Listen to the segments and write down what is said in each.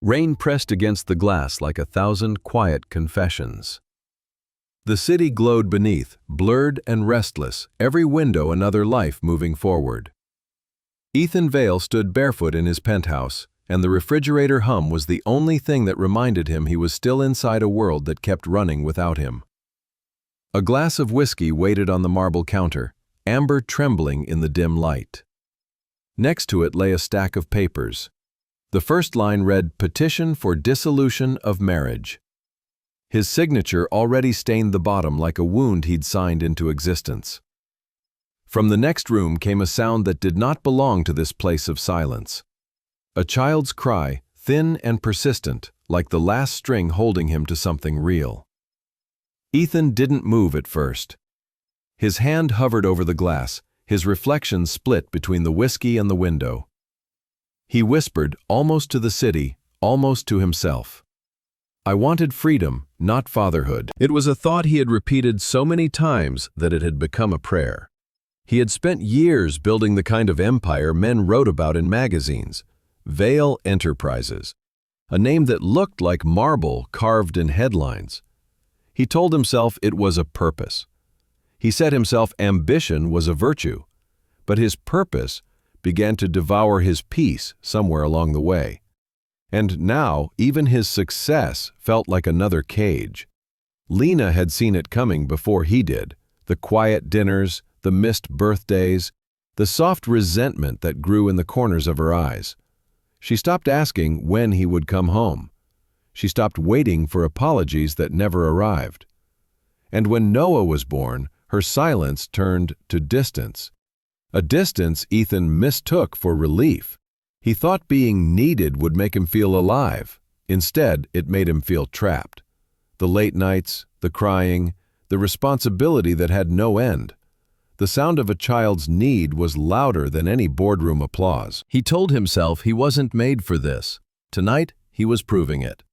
Rain pressed against the glass like 1,000 quiet confessions. The city glowed beneath, blurred and restless, every window another life moving forward. Ethan Vale stood barefoot in his penthouse, and the refrigerator hum was the only thing that reminded him he was still inside a world that kept running without him. A glass of whiskey waited on the marble counter, amber trembling in the dim light. Next to it lay a stack of papers. The first line read, "Petition for dissolution of marriage." His signature already stained the bottom like a wound he'd signed into existence. From the next room came a sound that did not belong to this place of silence. A child's cry, thin and persistent, like the last string holding him to something real. Ethan didn't move at first. His hand hovered over the glass, his reflection split between the whiskey and the window. He whispered, almost to the city, almost to himself. I wanted freedom, not fatherhood. It was a thought he had repeated so many times that it had become a prayer. He had spent years building the kind of empire men wrote about in magazines, Vale Enterprises, a name that looked like marble carved in headlines. He told himself it was a purpose. He said himself ambition was a virtue, but his purpose began to devour his peace somewhere along the way. And now, even his success felt like another cage. Lena had seen it coming before he did, the quiet dinners, the missed birthdays, the soft resentment that grew in the corners of her eyes. She stopped asking when he would come home. She stopped waiting for apologies that never arrived. And when Noah was born, her silence turned to distance. A distance Ethan mistook for relief. He thought being needed would make him feel alive. Instead, it made him feel trapped. The late nights, the crying, the responsibility that had no end. The sound of a child's need was louder than any boardroom applause. He told himself he wasn't made for this. Tonight, he was proving it.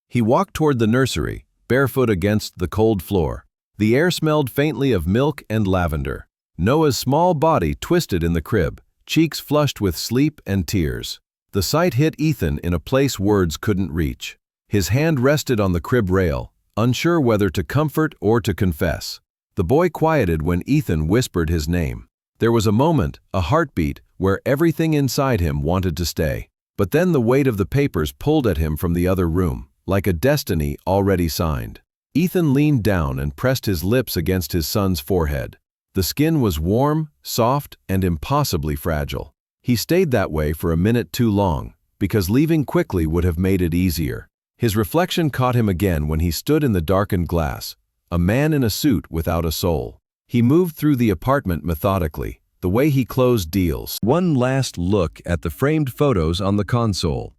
He walked toward the nursery, barefoot against the cold floor. The air smelled faintly of milk and lavender. Noah's small body twisted in the crib, cheeks flushed with sleep and tears. The sight hit Ethan in a place words couldn't reach. His hand rested on the crib rail, unsure whether to comfort or to confess. The boy quieted when Ethan whispered his name. There was a moment, a heartbeat, where everything inside him wanted to stay. But then the weight of the papers pulled at him from the other room, like a destiny already signed. Ethan leaned down and pressed his lips against his son's forehead. The skin was warm, soft, and impossibly fragile. He stayed that way for a minute too long, because leaving quickly would have made it easier. His reflection caught him again when he stood in the darkened glass, a man in a suit without a soul. He moved through the apartment methodically, the way he closed deals. One last look at the framed photos on the console.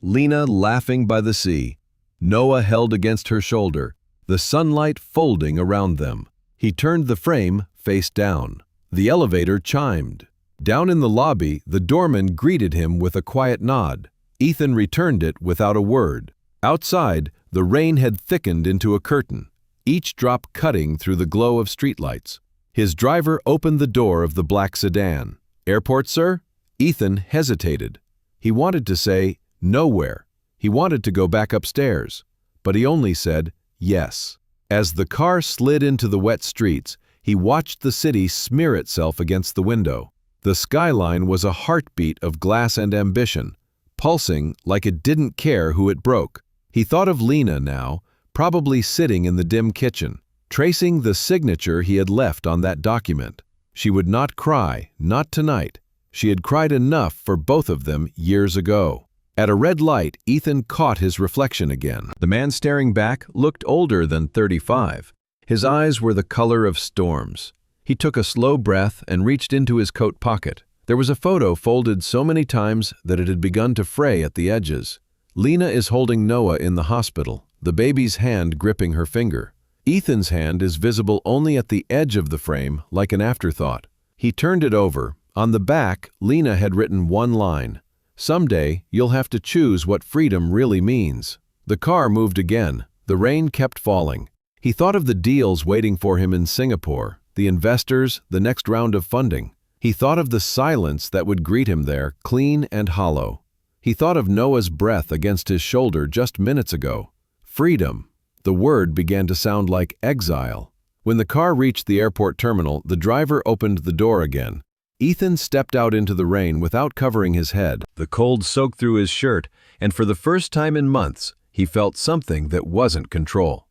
Lena laughing by the sea, Noah held against her shoulder, the sunlight folding around them. He turned the frame face down. The elevator chimed. Down in the lobby, the doorman greeted him with a quiet nod. Ethan returned it without a word. Outside, the rain had thickened into a curtain, each drop cutting through the glow of streetlights. His driver opened the door of the black sedan. "Airport, sir?" Ethan hesitated. He wanted to say, "Nowhere." He wanted to go back upstairs. But he only said, "Yes." As the car slid into the wet streets, he watched the city smear itself against the window. The skyline was a heartbeat of glass and ambition, pulsing like it didn't care who it broke. He thought of Lena now, probably sitting in the dim kitchen, tracing the signature he had left on that document. She would not cry, not tonight. She had cried enough for both of them years ago. At a red light, Ethan caught his reflection again. The man staring back looked older than 35. His eyes were the color of storms. He took a slow breath and reached into his coat pocket. There was a photo folded so many times that it had begun to fray at the edges. Lena is holding Noah in the hospital, the baby's hand gripping her finger. Ethan's hand is visible only at the edge of the frame, like an afterthought. He turned it over. On the back, Lena had written one line. "Someday, you'll have to choose what freedom really means." The car moved again. The rain kept falling. He thought of the deals waiting for him in Singapore, the investors, the next round of funding. He thought of the silence that would greet him there, clean and hollow. He thought of Noah's breath against his shoulder just minutes ago. Freedom. The word began to sound like exile. When the car reached the airport terminal, the driver opened the door again. Ethan stepped out into the rain without covering his head. The cold soaked through his shirt, and for the first time in months, he felt something that wasn't control.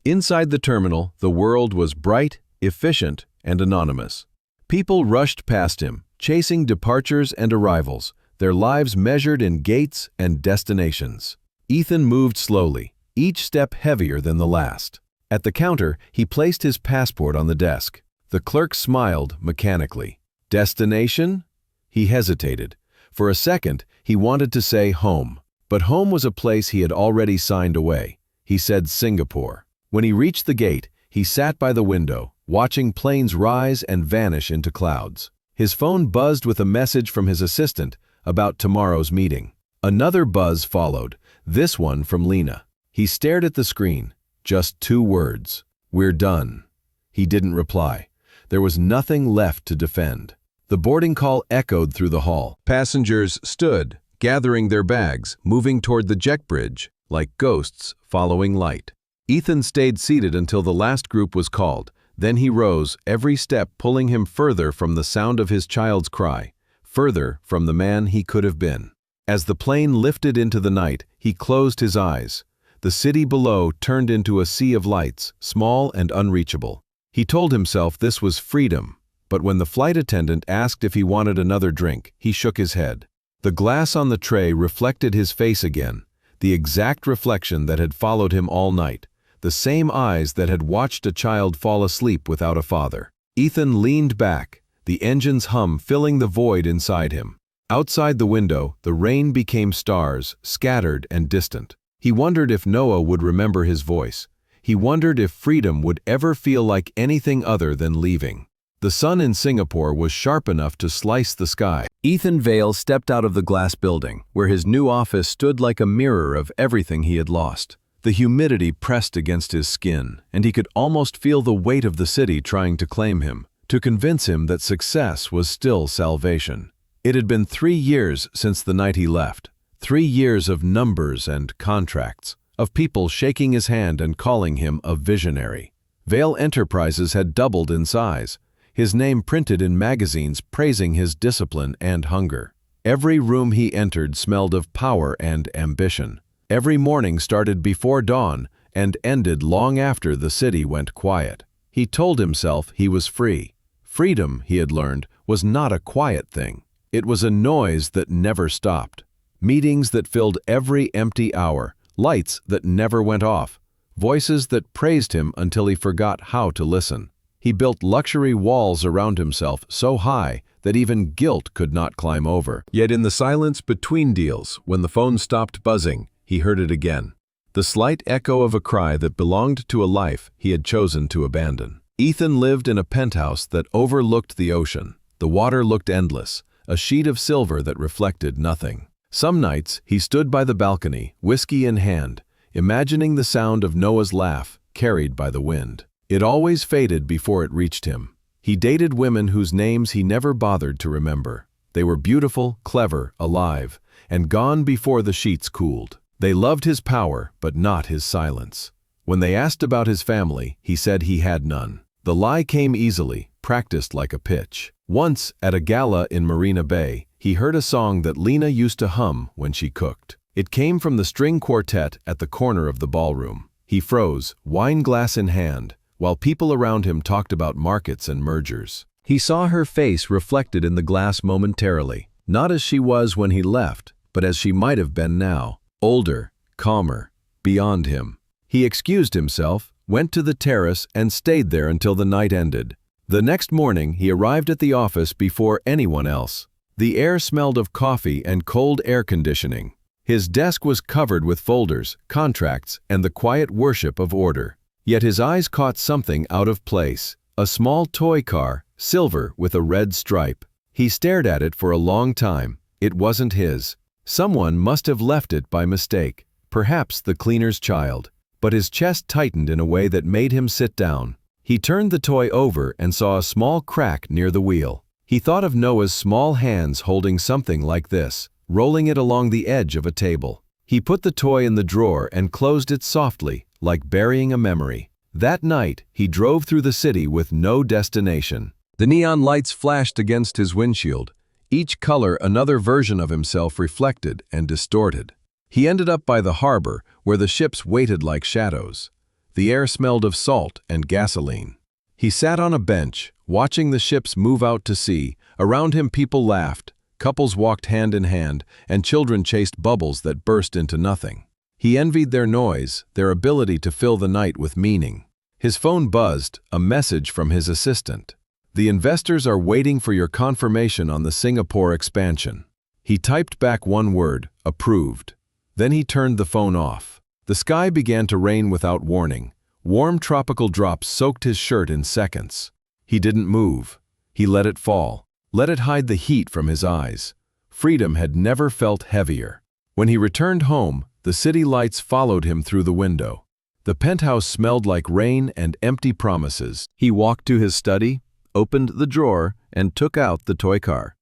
Inside the terminal, the world was bright, efficient, and anonymous. People rushed past him, chasing departures and arrivals, their lives measured in gates and destinations. Ethan moved slowly, each step heavier than the last. At the counter, he placed his passport on the desk. The clerk smiled mechanically. Destination? He hesitated. For a second, he wanted to say home. But home was a place he had already signed away. He said Singapore. When he reached the gate, he sat by the window, watching planes rise and vanish into clouds. His phone buzzed with a message from his assistant about tomorrow's meeting. Another buzz followed, this one from Lena. He stared at the screen. Just 2 words. We're done. He didn't reply. There was nothing left to defend. The boarding call echoed through the hall. Passengers stood, gathering their bags, moving toward the jet bridge, like ghosts following light. Ethan stayed seated until the last group was called. Then he rose, every step pulling him further from the sound of his child's cry, further from the man he could have been. As the plane lifted into the night, he closed his eyes. The city below turned into a sea of lights, small and unreachable. He told himself this was freedom, but when the flight attendant asked if he wanted another drink, he shook his head. The glass on the tray reflected his face again, the exact reflection that had followed him all night, the same eyes that had watched a child fall asleep without a father. Ethan leaned back, the engine's hum filling the void inside him. Outside the window, the rain became stars, scattered and distant. He wondered if Noah would remember his voice. He wondered if freedom would ever feel like anything other than leaving. The sun in Singapore was sharp enough to slice the sky. Ethan Vale stepped out of the glass building, where his new office stood like a mirror of everything he had lost. The humidity pressed against his skin, and he could almost feel the weight of the city trying to claim him, to convince him that success was still salvation. It had been 3 years since the night he left. 3 years of numbers and contracts, of people shaking his hand and calling him a visionary. Vale Enterprises had doubled in size, his name printed in magazines praising his discipline and hunger. Every room he entered smelled of power and ambition. Every morning started before dawn and ended long after the city went quiet. He told himself he was free. Freedom, he had learned, was not a quiet thing. It was a noise that never stopped. Meetings that filled every empty hour, lights that never went off, voices that praised him until he forgot how to listen. He built luxury walls around himself so high that even guilt could not climb over. Yet in the silence between deals, when the phone stopped buzzing, he heard it again. The slight echo of a cry that belonged to a life he had chosen to abandon. Ethan lived in a penthouse that overlooked the ocean. The water looked endless, a sheet of silver that reflected nothing. Some nights, he stood by the balcony, whiskey in hand, imagining the sound of Noah's laugh, carried by the wind. It always faded before it reached him. He dated women whose names he never bothered to remember. They were beautiful, clever, alive, and gone before the sheets cooled. They loved his power, but not his silence. When they asked about his family, he said he had none. The lie came easily, practiced like a pitch. Once, at a gala in Marina Bay, he heard a song that Lena used to hum when she cooked. It came from the string quartet at the corner of the ballroom. He froze, wine glass in hand, while people around him talked about markets and mergers. He saw her face reflected in the glass momentarily, not as she was when he left, but as she might have been now, older, calmer, beyond him. He excused himself, went to the terrace, and stayed there until the night ended. The next morning, he arrived at the office before anyone else. The air smelled of coffee and cold air conditioning. His desk was covered with folders, contracts, and the quiet worship of order. Yet his eyes caught something out of place, a small toy car, silver with a red stripe. He stared at it for a long time. It wasn't his. Someone must have left it by mistake, perhaps the cleaner's child. But his chest tightened in a way that made him sit down. He turned the toy over and saw a small crack near the wheel. He thought of Noah's small hands holding something like this, rolling it along the edge of a table. He put the toy in the drawer and closed it softly, like burying a memory. That night, he drove through the city with no destination. The neon lights flashed against his windshield, each color another version of himself reflected and distorted. He ended up by the harbor, where the ships waited like shadows. The air smelled of salt and gasoline. He sat on a bench, watching the ships move out to sea. Around him people laughed, couples walked hand in hand, and children chased bubbles that burst into nothing. He envied their noise, their ability to fill the night with meaning. His phone buzzed, a message from his assistant. "The investors are waiting for your confirmation on the Singapore expansion." He typed back one word, approved. Then he turned the phone off. The sky began to rain without warning. Warm tropical drops soaked his shirt in seconds. He didn't move. He let it fall. Let it hide the heat from his eyes. Freedom had never felt heavier. When he returned home, the city lights followed him through the window. The penthouse smelled like rain and empty promises. He walked to his study, opened the drawer, and took out the toy car.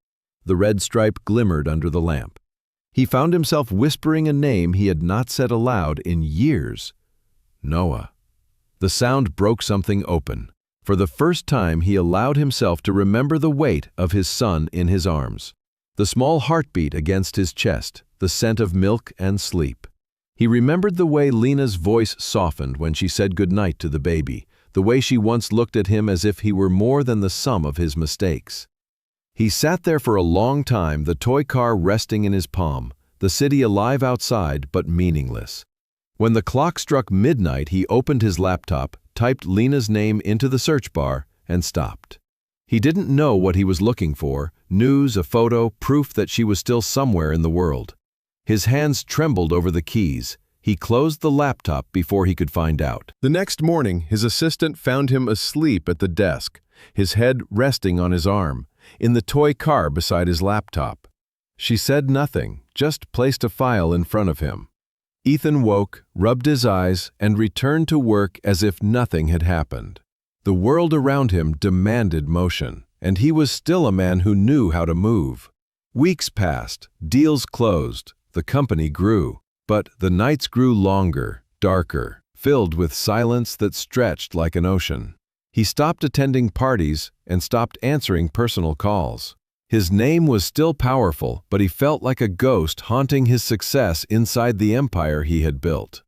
The red stripe glimmered under the lamp. He found himself whispering a name he had not said aloud in years. Noah. The sound broke something open. For the first time, he allowed himself to remember the weight of his son in his arms. The small heartbeat against his chest, the scent of milk and sleep. He remembered the way Lena's voice softened when she said goodnight to the baby, the way she once looked at him as if he were more than the sum of his mistakes. He sat there for a long time, the toy car resting in his palm, the city alive outside but meaningless. When the clock struck midnight, he opened his laptop, typed Lena's name into the search bar, and stopped. He didn't know what he was looking for: news, a photo, proof that she was still somewhere in the world. His hands trembled over the keys. He closed the laptop before he could find out. The next morning, his assistant found him asleep at the desk, his head resting on his arm, in the toy car beside his laptop. She said nothing, just placed a file in front of him. Ethan woke, rubbed his eyes, and returned to work as if nothing had happened. The world around him demanded motion, and he was still a man who knew how to move. Weeks passed, deals closed, the company grew, but the nights grew longer, darker, filled with silence that stretched like an ocean. He stopped attending parties and stopped answering personal calls. His name was still powerful, but he felt like a ghost haunting his success inside the empire he had built.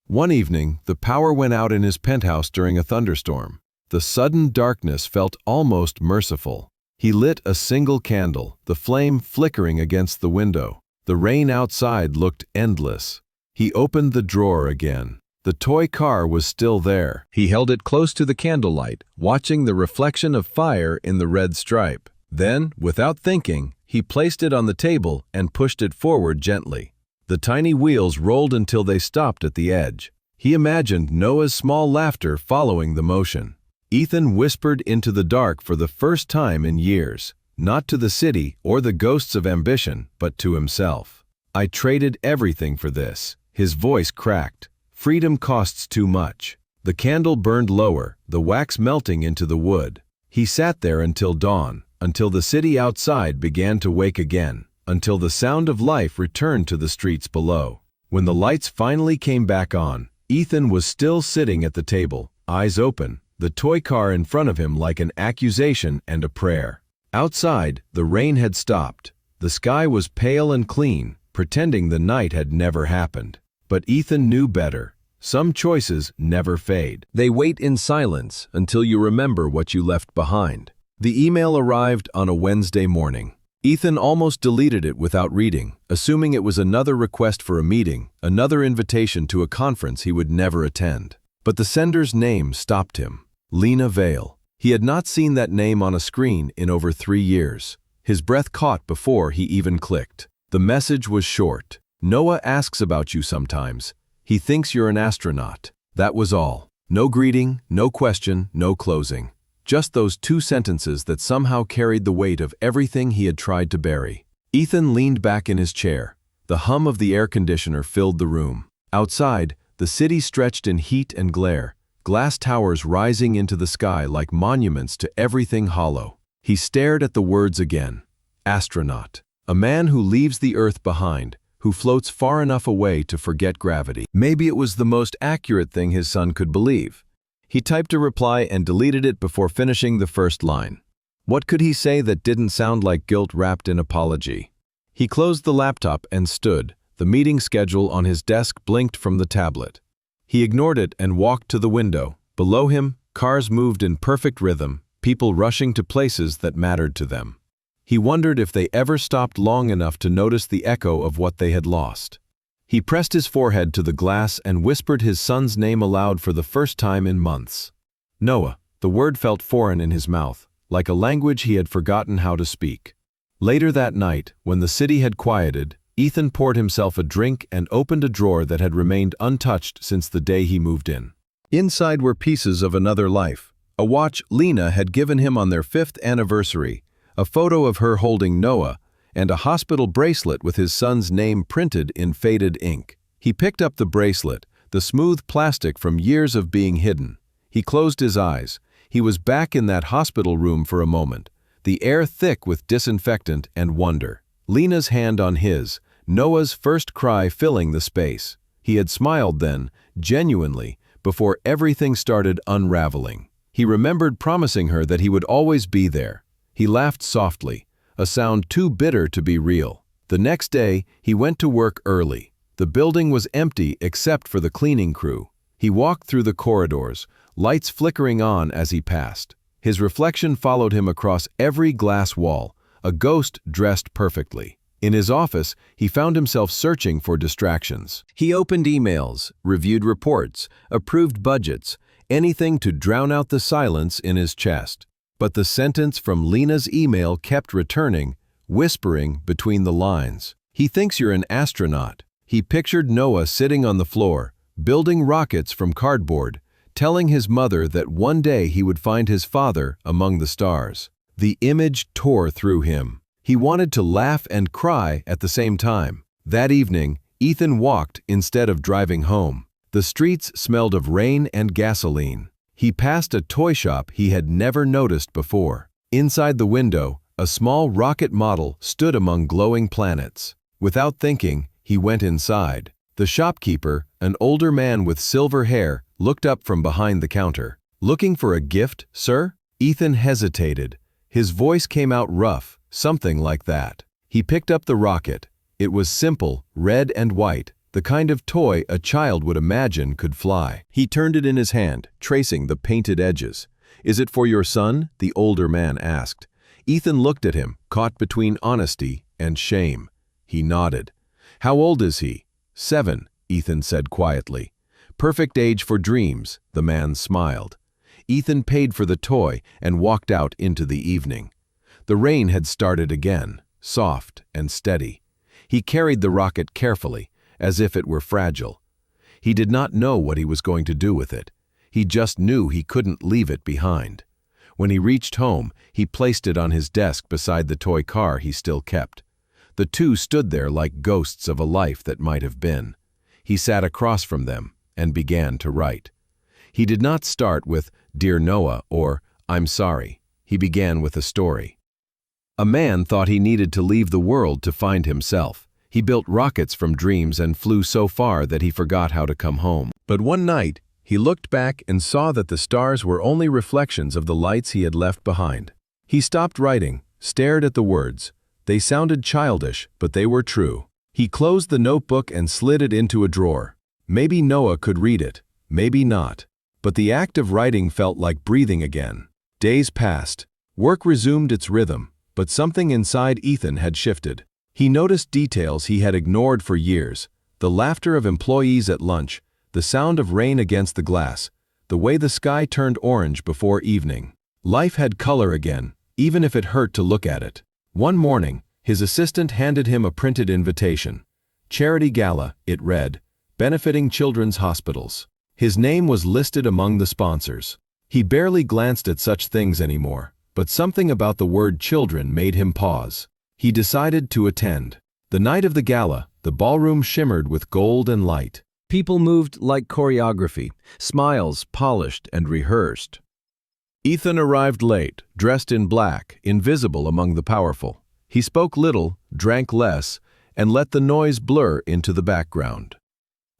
One evening, the power went out in his penthouse during a thunderstorm. The sudden darkness felt almost merciful. He lit a single candle, the flame flickering against the window. The rain outside looked endless. He opened the drawer again. The toy car was still there. He held it close to the candlelight, watching the reflection of fire in the red stripe. Then, without thinking, he placed it on the table and pushed it forward gently. The tiny wheels rolled until they stopped at the edge. He imagined Noah's small laughter following the motion. Ethan whispered into the dark for the first time in years, not to the city or the ghosts of ambition, but to himself. "I traded everything for this." His voice cracked. "Freedom costs too much." The candle burned lower, the wax melting into the wood. He sat there until dawn, until the city outside began to wake again, until the sound of life returned to the streets below. When the lights finally came back on, Ethan was still sitting at the table, eyes open, the toy car in front of him like an accusation and a prayer. Outside, the rain had stopped. The sky was pale and clean, pretending the night had never happened. But Ethan knew better. Some choices never fade. They wait in silence until you remember what you left behind. The email arrived on a Wednesday morning. Ethan almost deleted it without reading, assuming it was another request for a meeting, another invitation to a conference he would never attend. But the sender's name stopped him. Lena Vale. He had not seen that name on a screen in over 3 years. His breath caught before he even clicked. The message was short. "Noah asks about you sometimes. He thinks you're an astronaut." That was all. No greeting, no question, no closing. Just those 2 sentences that somehow carried the weight of everything he had tried to bury. Ethan leaned back in his chair. The hum of the air conditioner filled the room. Outside, the city stretched in heat and glare, glass towers rising into the sky like monuments to everything hollow. He stared at the words again. Astronaut. A man who leaves the earth behind, who floats far enough away to forget gravity. Maybe it was the most accurate thing his son could believe. He typed a reply and deleted it before finishing the first line. What could he say that didn't sound like guilt wrapped in apology? He closed the laptop and stood. The meeting schedule on his desk blinked from the tablet. He ignored it and walked to the window. Below him, cars moved in perfect rhythm, people rushing to places that mattered to them. He wondered if they ever stopped long enough to notice the echo of what they had lost. He pressed his forehead to the glass and whispered his son's name aloud for the first time in months. Noah. The word felt foreign in his mouth, like a language he had forgotten how to speak. Later that night, when the city had quieted, Ethan poured himself a drink and opened a drawer that had remained untouched since the day he moved in. Inside were pieces of another life. A watch Lena had given him on their 5th anniversary, a photo of her holding Noah, and a hospital bracelet with his son's name printed in faded ink. He picked up the bracelet, the smooth plastic from years of being hidden. He closed his eyes. He was back in that hospital room for a moment, the air thick with disinfectant and wonder. Lena's hand on his, Noah's first cry filling the space. He had smiled then, genuinely, before everything started unraveling. He remembered promising her that he would always be there. He laughed softly, a sound too bitter to be real. The next day, he went to work early. The building was empty except for the cleaning crew. He walked through the corridors, lights flickering on as he passed. His reflection followed him across every glass wall, a ghost dressed perfectly. In his office, he found himself searching for distractions. He opened emails, reviewed reports, approved budgets, anything to drown out the silence in his chest. But the sentence from Lena's email kept returning, whispering between the lines. He thinks you're an astronaut. He pictured Noah sitting on the floor, building rockets from cardboard, telling his mother that one day he would find his father among the stars. The image tore through him. He wanted to laugh and cry at the same time. That evening, Ethan walked instead of driving home. The streets smelled of rain and gasoline. He passed a toy shop he had never noticed before. Inside the window, a small rocket model stood among glowing planets. Without thinking, he went inside. The shopkeeper, an older man with silver hair, looked up from behind the counter. "Looking for a gift, sir?" Ethan hesitated. His voice came out rough, something like that. He picked up the rocket. It was simple, red and white, the kind of toy a child would imagine could fly. He turned it in his hand, tracing the painted edges. "Is it for your son?" the older man asked. Ethan looked at him, caught between honesty and shame. He nodded. "How old is he?" 7, Ethan said quietly. "Perfect age for dreams," the man smiled. Ethan paid for the toy and walked out into the evening. The rain had started again, soft and steady. He carried the rocket carefully, as if it were fragile. He did not know what he was going to do with it. He just knew he couldn't leave it behind. When he reached home, he placed it on his desk beside the toy car he still kept. The two stood there like ghosts of a life that might have been. He sat across from them and began to write. He did not start with "Dear Noah" or "I'm sorry." He began with a story. A man thought he needed to leave the world to find himself. He built rockets from dreams and flew so far that he forgot how to come home. But one night, he looked back and saw that the stars were only reflections of the lights he had left behind. He stopped writing, stared at the words. They sounded childish, but they were true. He closed the notebook and slid it into a drawer. Maybe Noah could read it, maybe not. But the act of writing felt like breathing again. Days passed. Work resumed its rhythm, but something inside Ethan had shifted. He noticed details he had ignored for years: the laughter of employees at lunch, the sound of rain against the glass, the way the sky turned orange before evening. Life had color again, even if it hurt to look at it. One morning, his assistant handed him a printed invitation. Charity Gala, it read, benefiting children's hospitals. His name was listed among the sponsors. He barely glanced at such things anymore, but something about the word children made him pause. He decided to attend. The night of the gala, the ballroom shimmered with gold and light. People moved like choreography, smiles polished and rehearsed. Ethan arrived late, dressed in black, invisible among the powerful. He spoke little, drank less, and let the noise blur into the background.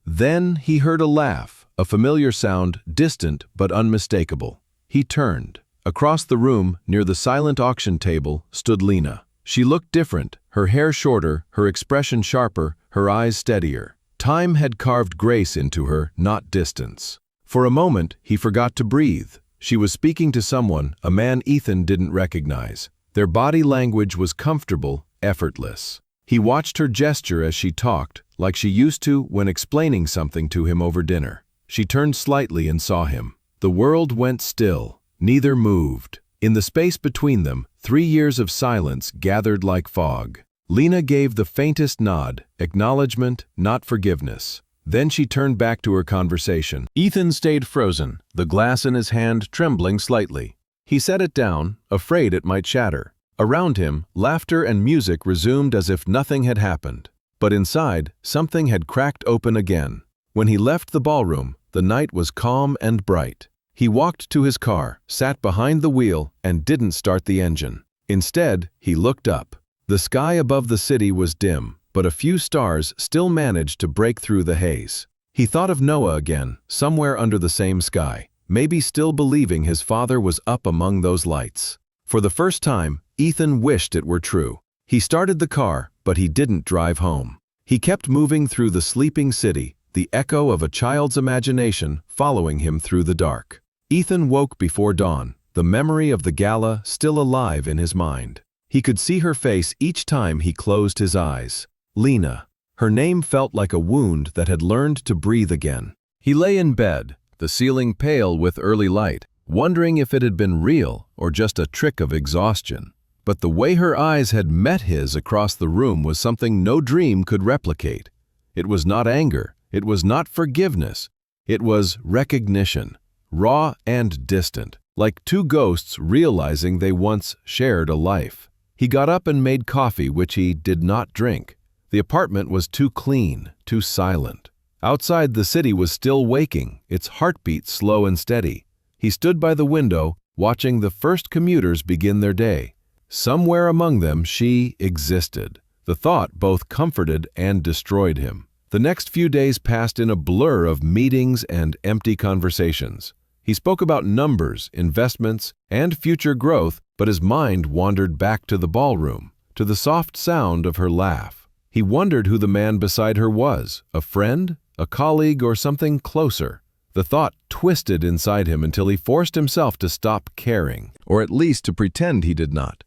Then he heard a laugh, a familiar sound, distant but unmistakable. He turned. Across the room, near the silent auction table, stood Lena. She looked different, her hair shorter, her expression sharper, her eyes steadier. Time had carved grace into her, not distance. For a moment, he forgot to breathe. She was speaking to someone, a man Ethan didn't recognize. Their body language was comfortable, effortless. He watched her gesture as she talked, like she used to when explaining something to him over dinner. She turned slightly and saw him. The world went still. Neither moved. In the space between them, 3 years of silence gathered like fog. Lena gave the faintest nod, acknowledgement, not forgiveness. Then she turned back to her conversation. Ethan stayed frozen, the glass in his hand trembling slightly. He set it down, afraid it might shatter. Around him, laughter and music resumed as if nothing had happened. But inside, something had cracked open again. When he left the ballroom, the night was calm and bright. He walked to his car, sat behind the wheel, and didn't start the engine. Instead, he looked up. The sky above the city was dim, but a few stars still managed to break through the haze. He thought of Noah again, somewhere under the same sky, maybe still believing his father was up among those lights. For the first time, Ethan wished it were true. He started the car, but he didn't drive home. He kept moving through the sleeping city, the echo of a child's imagination following him through the dark. Ethan woke before dawn, the memory of the gala still alive in his mind. He could see her face each time he closed his eyes. Lena. Her name felt like a wound that had learned to breathe again. He lay in bed, the ceiling pale with early light, wondering if it had been real or just a trick of exhaustion. But the way her eyes had met his across the room was something no dream could replicate. It was not anger. It was not forgiveness. It was recognition. Raw and distant, like two ghosts realizing they once shared a life. He got up and made coffee, which he did not drink. The apartment was too clean, too silent. Outside, the city was still waking, its heartbeat slow and steady. He stood by the window, watching the first commuters begin their day. Somewhere among them, she existed. The thought both comforted and destroyed him. The next few days passed in a blur of meetings and empty conversations. He spoke about numbers, investments, and future growth, but his mind wandered back to the ballroom, to the soft sound of her laugh. He wondered who the man beside her was, a friend, a colleague, or something closer. The thought twisted inside him until he forced himself to stop caring, or at least to pretend he did not.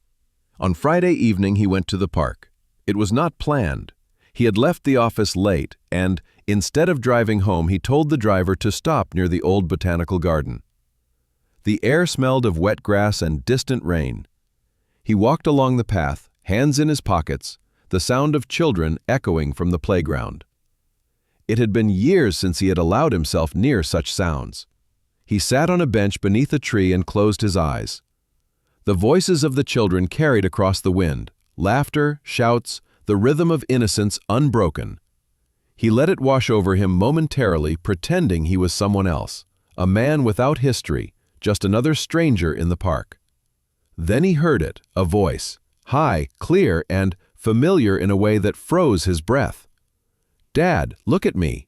On Friday evening, he went to the park. It was not planned. He had left the office late, and instead of driving home, he told the driver to stop near the old botanical garden. The air smelled of wet grass and distant rain. He walked along the path, hands in his pockets, the sound of children echoing from the playground. It had been years since he had allowed himself near such sounds. He sat on a bench beneath a tree and closed his eyes. The voices of the children carried across the wind, laughter, shouts, the rhythm of innocence unbroken. He let it wash over him momentarily, pretending he was someone else, a man without history, just another stranger in the park. Then he heard it, a voice, high, clear, and familiar in a way that froze his breath. "Dad, look at me."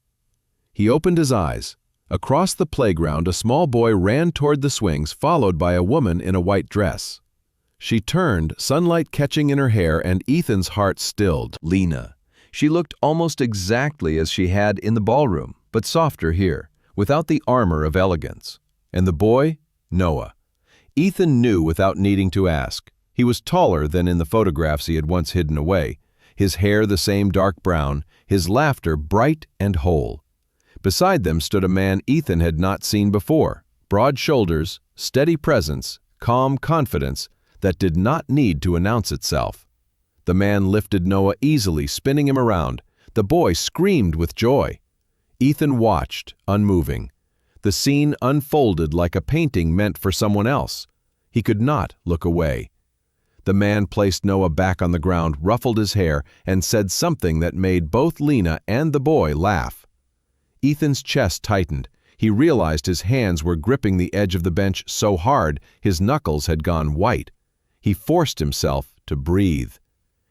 He opened his eyes. Across the playground, a small boy ran toward the swings, followed by a woman in a white dress. She turned, sunlight catching in her hair, and Ethan's heart stilled. Lena. She looked almost exactly as she had in the ballroom, but softer here, without the armor of elegance. And the boy? Noah. Ethan knew without needing to ask. He was taller than in the photographs he had once hidden away, his hair the same dark brown, his laughter bright and whole. Beside them stood a man Ethan had not seen before, broad shoulders, steady presence, calm confidence that did not need to announce itself. The man lifted Noah easily, spinning him around. The boy screamed with joy. Ethan watched, unmoving. The scene unfolded like a painting meant for someone else. He could not look away. The man placed Noah back on the ground, ruffled his hair, and said something that made both Lena and the boy laugh. Ethan's chest tightened. He realized his hands were gripping the edge of the bench so hard his knuckles had gone white. He forced himself to breathe.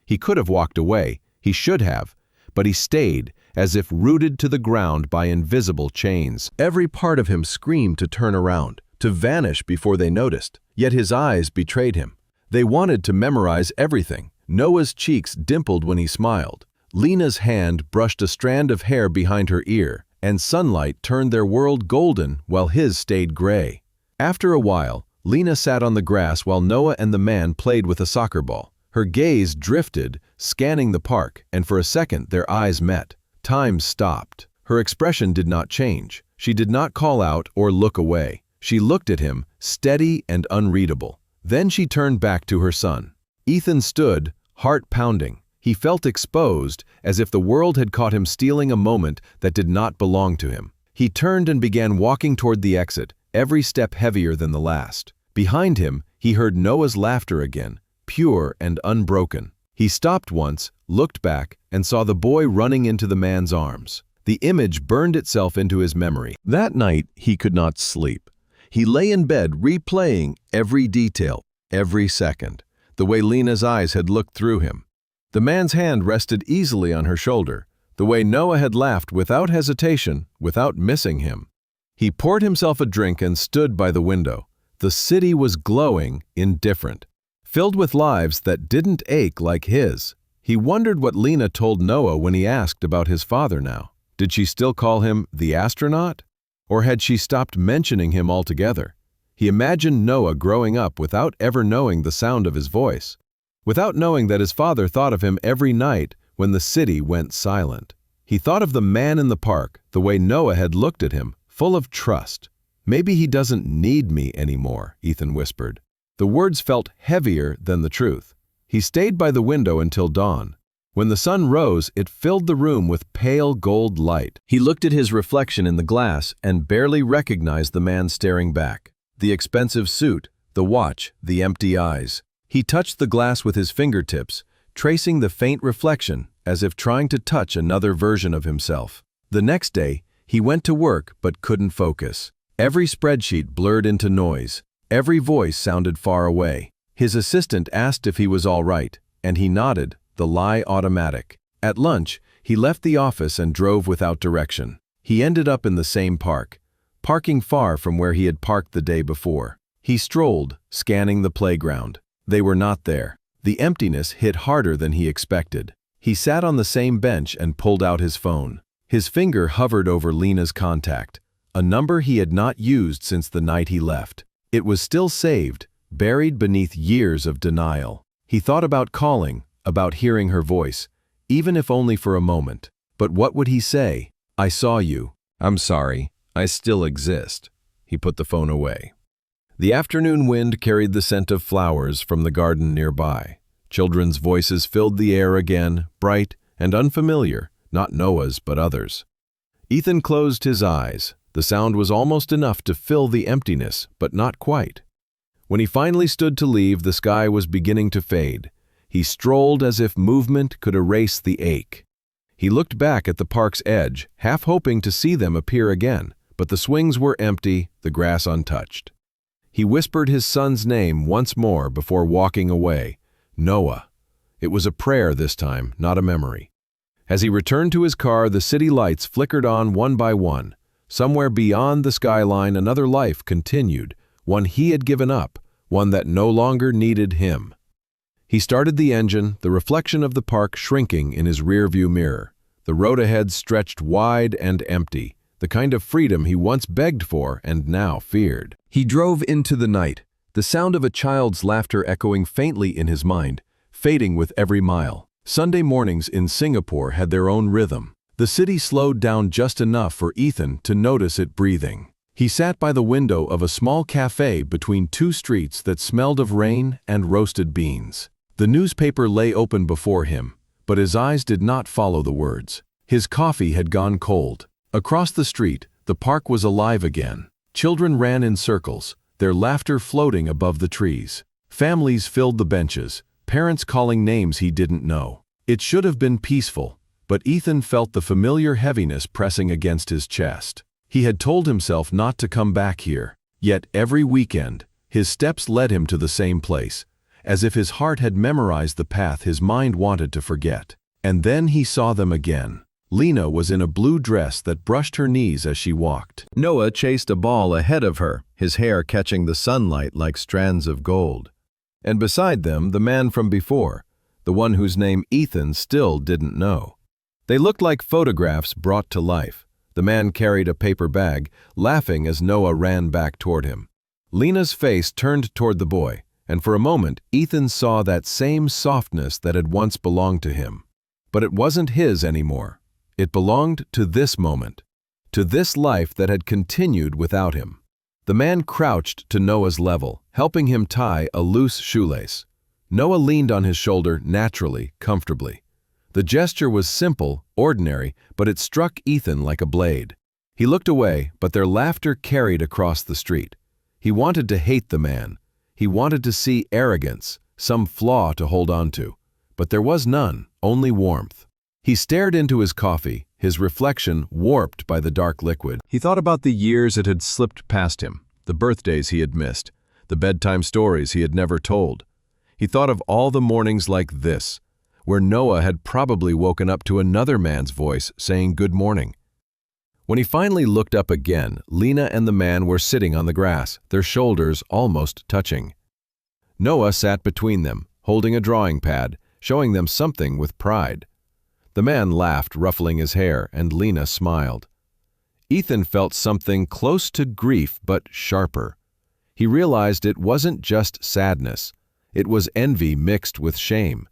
He could have walked away, he should have, but he stayed, as if rooted to the ground by invisible chains. Every part of him screamed to turn around, to vanish before they noticed, yet his eyes betrayed him. They wanted to memorize everything. Noah's cheeks dimpled when he smiled. Lena's hand brushed a strand of hair behind her ear, and sunlight turned their world golden while his stayed gray. After a while, Lena sat on the grass while Noah and the man played with a soccer ball. Her gaze drifted, scanning the park, and for a second their eyes met. Time stopped. Her expression did not change. She did not call out or look away. She looked at him, steady and unreadable. Then she turned back to her son. Ethan stood, heart pounding. He felt exposed, as if the world had caught him stealing a moment that did not belong to him. He turned and began walking toward the exit, every step heavier than the last. Behind him, he heard Noah's laughter again, pure and unbroken. He stopped once, looked back, and saw the boy running into the man's arms. The image burned itself into his memory. That night, he could not sleep. He lay in bed replaying every detail, every second, the way Lena's eyes had looked through him. The man's hand rested easily on her shoulder, the way Noah had laughed without hesitation, without missing him. He poured himself a drink and stood by the window. The city was glowing, indifferent, filled with lives that didn't ache like his. He wondered what Lena told Noah when he asked about his father now. Did she still call him the astronaut? Or had she stopped mentioning him altogether? He imagined Noah growing up without ever knowing the sound of his voice, without knowing that his father thought of him every night when the city went silent. He thought of the man in the park, the way Noah had looked at him, full of trust. "Maybe he doesn't need me anymore," Ethan whispered. The words felt heavier than the truth. He stayed by the window until dawn. When the sun rose, it filled the room with pale gold light. He looked at his reflection in the glass and barely recognized the man staring back. The expensive suit, the watch, the empty eyes. He touched the glass with his fingertips, tracing the faint reflection as if trying to touch another version of himself. The next day, he went to work but couldn't focus. Every spreadsheet blurred into noise. Every voice sounded far away. His assistant asked if he was all right, and he nodded, the lie automatic. At lunch, he left the office and drove without direction. He ended up in the same park, parking far from where he had parked the day before. He strolled, scanning the playground. They were not there. The emptiness hit harder than he expected. He sat on the same bench and pulled out his phone. His finger hovered over Lena's contact, a number he had not used since the night he left. It was still saved, buried beneath years of denial. He thought about calling, about hearing her voice, even if only for a moment. But what would he say? "I saw you. I'm sorry. I still exist." He put the phone away. The afternoon wind carried the scent of flowers from the garden nearby. Children's voices filled the air again, bright and unfamiliar, not Noah's but others. Ethan closed his eyes. The sound was almost enough to fill the emptiness, but not quite. When he finally stood to leave, the sky was beginning to fade. He strolled as if movement could erase the ache. He looked back at the park's edge, half hoping to see them appear again, but the swings were empty, the grass untouched. He whispered his son's name once more before walking away. Noah. It was a prayer this time, not a memory. As he returned to his car, the city lights flickered on one by one. Somewhere beyond the skyline, another life continued, one he had given up, one that no longer needed him. He started the engine, the reflection of the park shrinking in his rearview mirror. The road ahead stretched wide and empty, the kind of freedom he once begged for and now feared. He drove into the night, the sound of a child's laughter echoing faintly in his mind, fading with every mile. Sunday mornings in Singapore had their own rhythm. The city slowed down just enough for Ethan to notice it breathing. He sat by the window of a small cafe between two streets that smelled of rain and roasted beans. The newspaper lay open before him, but his eyes did not follow the words. His coffee had gone cold. Across the street, the park was alive again. Children ran in circles, their laughter floating above the trees. Families filled the benches, parents calling names he didn't know. It should have been peaceful, but Ethan felt the familiar heaviness pressing against his chest. He had told himself not to come back here, yet every weekend, his steps led him to the same place, as if his heart had memorized the path his mind wanted to forget. And then he saw them again. Lena was in a blue dress that brushed her knees as she walked. Noah chased a ball ahead of her, his hair catching the sunlight like strands of gold. And beside them, the man from before, the one whose name Ethan still didn't know. They looked like photographs brought to life. The man carried a paper bag, laughing as Noah ran back toward him. Lena's face turned toward the boy, and for a moment, Ethan saw that same softness that had once belonged to him. But it wasn't his anymore. It belonged to this moment, to this life that had continued without him. The man crouched to Noah's level, helping him tie a loose shoelace. Noah leaned on his shoulder naturally, comfortably. The gesture was simple, ordinary, but it struck Ethan like a blade. He looked away, but their laughter carried across the street. He wanted to hate the man. He wanted to see arrogance, some flaw to hold on to. But there was none, only warmth. He stared into his coffee, his reflection warped by the dark liquid. He thought about the years it had slipped past him, the birthdays he had missed, the bedtime stories he had never told. He thought of all the mornings like this, where Noah had probably woken up to another man's voice saying good morning. When he finally looked up again, Lena and the man were sitting on the grass, their shoulders almost touching. Noah sat between them, holding a drawing pad, showing them something with pride. The man laughed, ruffling his hair, and Lena smiled. Ethan felt something close to grief but sharper. He realized it wasn't just sadness. It was envy mixed with shame.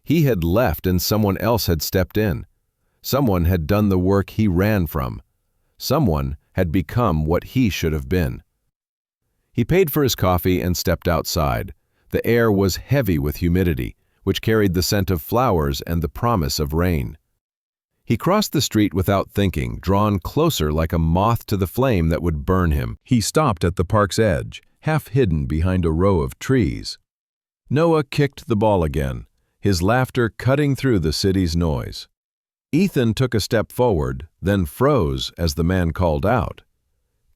He had left and someone else had stepped in. Someone had done the work he ran from. Someone had become what he should have been. He paid for his coffee and stepped outside. The air was heavy with humidity, which carried the scent of flowers and the promise of rain. He crossed the street without thinking, drawn closer like a moth to the flame that would burn him. He stopped at the park's edge, half hidden behind a row of trees. Noah kicked the ball again, his laughter cutting through the city's noise. Ethan took a step forward, then froze as the man called out,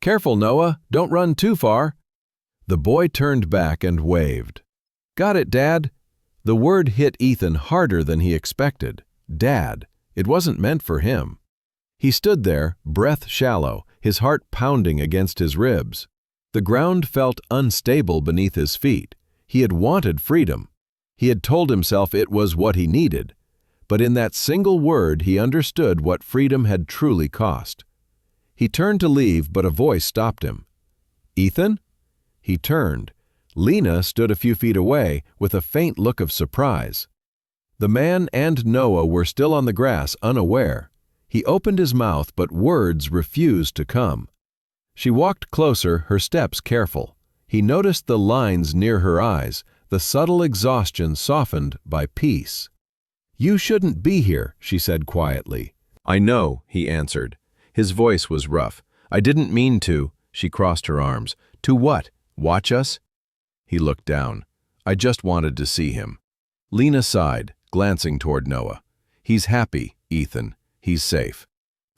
"Careful, Noah, don't run too far." The boy turned back and waved. "Got it, Dad." The word hit Ethan harder than he expected. Dad. It wasn't meant for him. He stood there, breath shallow, his heart pounding against his ribs. The ground felt unstable beneath his feet. He had wanted freedom. He had told himself it was what he needed. But in that single word he understood what freedom had truly cost. He turned to leave, but a voice stopped him. "Ethan?" He turned. Lena stood a few feet away with a faint look of surprise. The man and Noah were still on the grass, unaware. He opened his mouth, but words refused to come. She walked closer, her steps careful. He noticed the lines near her eyes, the subtle exhaustion softened by peace. "You shouldn't be here," she said quietly. "I know," he answered. His voice was rough. "I didn't mean to." She crossed her arms. "To what? Watch us?" He looked down. "I just wanted to see him." Lena sighed, glancing toward Noah. "He's happy, Ethan. He's safe."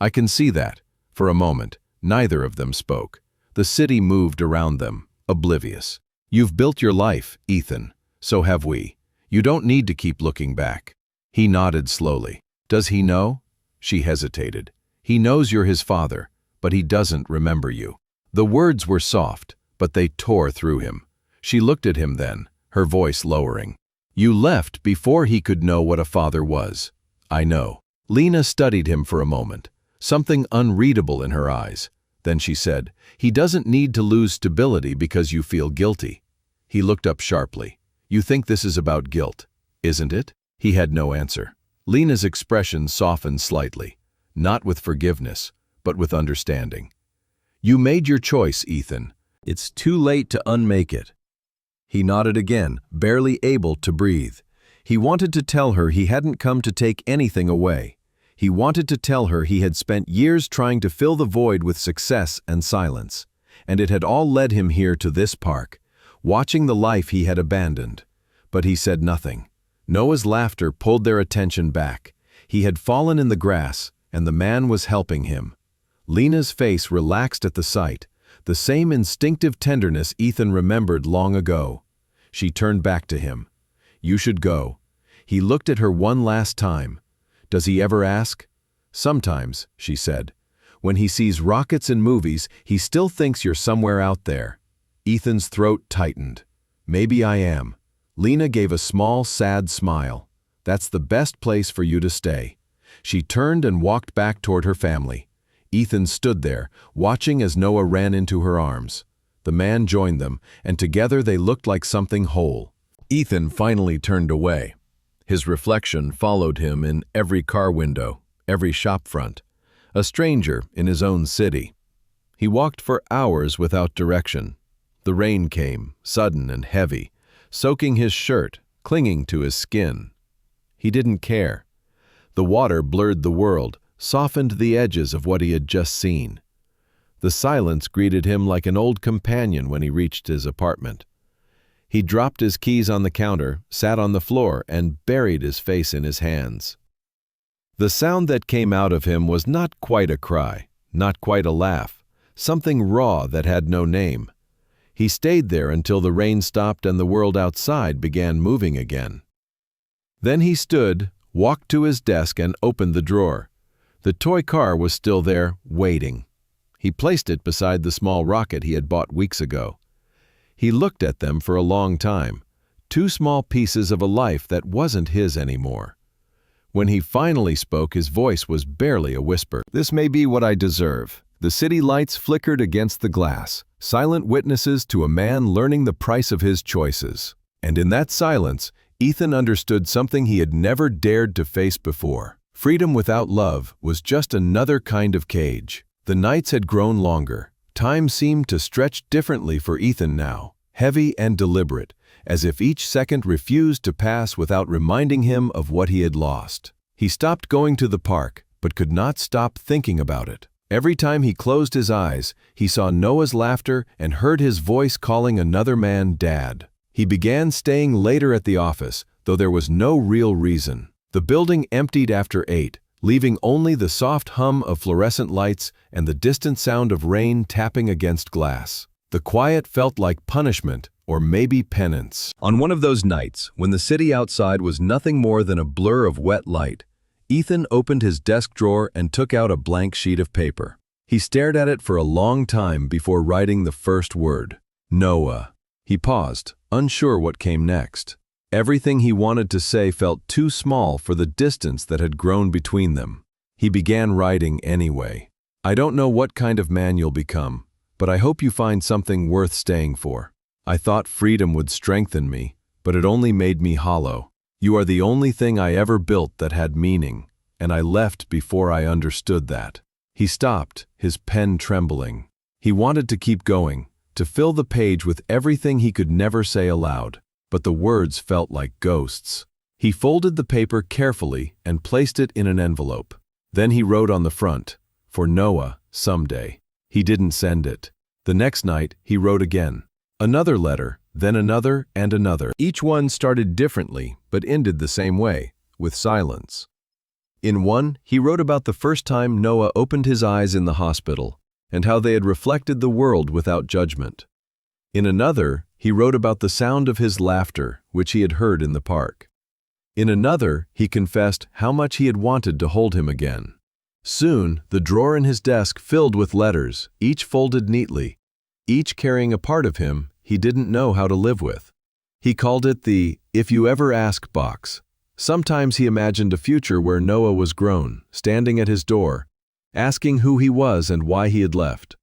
"I can see that." For a moment, neither of them spoke. The city moved around them, oblivious. "You've built your life, Ethan. So have we. You don't need to keep looking back." He nodded slowly. "Does he know?" She hesitated. "He knows you're his father, but he doesn't remember you." The words were soft, but they tore through him. She looked at him then, her voice lowering. "You left before he could know what a father was." "I know." Lena studied him for a moment, something unreadable in her eyes. Then she said, "He doesn't need to lose stability because you feel guilty." He looked up sharply. "You think this is about guilt, isn't it?" He had no answer. Lena's expression softened slightly, not with forgiveness, but with understanding. "You made your choice, Ethan. It's too late to unmake it." He nodded again, barely able to breathe. He wanted to tell her he hadn't come to take anything away. He wanted to tell her he had spent years trying to fill the void with success and silence, and it had all led him here to this park, watching the life he had abandoned. But he said nothing. Noah's laughter pulled their attention back. He had fallen in the grass, and the man was helping him. Lena's face relaxed at the sight, the same instinctive tenderness Ethan remembered long ago. She turned back to him. "You should go." He looked at her one last time. "Does he ever ask?" "Sometimes," she said. "When he sees rockets in movies, he still thinks you're somewhere out there." Ethan's throat tightened. "Maybe I am." Lena gave a small, sad smile. "That's the best place for you to stay." She turned and walked back toward her family. Ethan stood there, watching as Noah ran into her arms. The man joined them, and together they looked like something whole. Ethan finally turned away. His reflection followed him in every car window, every shop front. A stranger in his own city. He walked for hours without direction. The rain came, sudden and heavy, soaking his shirt, clinging to his skin. He didn't care. The water blurred the world, softened the edges of what he had just seen. The silence greeted him like an old companion when he reached his apartment. He dropped his keys on the counter, sat on the floor, and buried his face in his hands. The sound that came out of him was not quite a cry, not quite a laugh, something raw that had no name. He stayed there until the rain stopped and the world outside began moving again. Then he stood, walked to his desk, and opened the drawer. The toy car was still there, waiting. He placed it beside the small rocket he had bought weeks ago. He looked at them for a long time, two small pieces of a life that wasn't his anymore. When he finally spoke, his voice was barely a whisper. "This may be what I deserve." The city lights flickered against the glass, silent witnesses to a man learning the price of his choices. And in that silence, Ethan understood something he had never dared to face before. Freedom without love was just another kind of cage. The nights had grown longer. Time seemed to stretch differently for Ethan now, heavy and deliberate, as if each second refused to pass without reminding him of what he had lost. He stopped going to the park, but could not stop thinking about it. Every time he closed his eyes, he saw Noah's laughter and heard his voice calling another man Dad. He began staying later at the office, though there was no real reason. The building emptied after 8, leaving only the soft hum of fluorescent lights and the distant sound of rain tapping against glass. The quiet felt like punishment, or maybe penance. On one of those nights, when the city outside was nothing more than a blur of wet light, Ethan opened his desk drawer and took out a blank sheet of paper. He stared at it for a long time before writing the first word, Noah. He paused, unsure what came next. Everything he wanted to say felt too small for the distance that had grown between them. He began writing anyway. "I don't know what kind of man you'll become, but I hope you find something worth staying for. I thought freedom would strengthen me, but it only made me hollow. You are the only thing I ever built that had meaning, and I left before I understood that." He stopped, his pen trembling. He wanted to keep going, to fill the page with everything he could never say aloud, but the words felt like ghosts. He folded the paper carefully and placed it in an envelope. Then he wrote on the front, "For Noah, someday." He didn't send it. The next night, he wrote again. Another letter, then another and another. Each one started differently, but ended the same way, with silence. In one, he wrote about the first time Noah opened his eyes in the hospital, and how they had reflected the world without judgment. In another, he wrote about the sound of his laughter, which he had heard in the park. In another, he confessed how much he had wanted to hold him again. Soon, the drawer in his desk filled with letters, each folded neatly, each carrying a part of him he didn't know how to live with. He called it the "If You Ever Ask" box. Sometimes he imagined a future where Noah was grown, standing at his door, asking who he was and why he had left.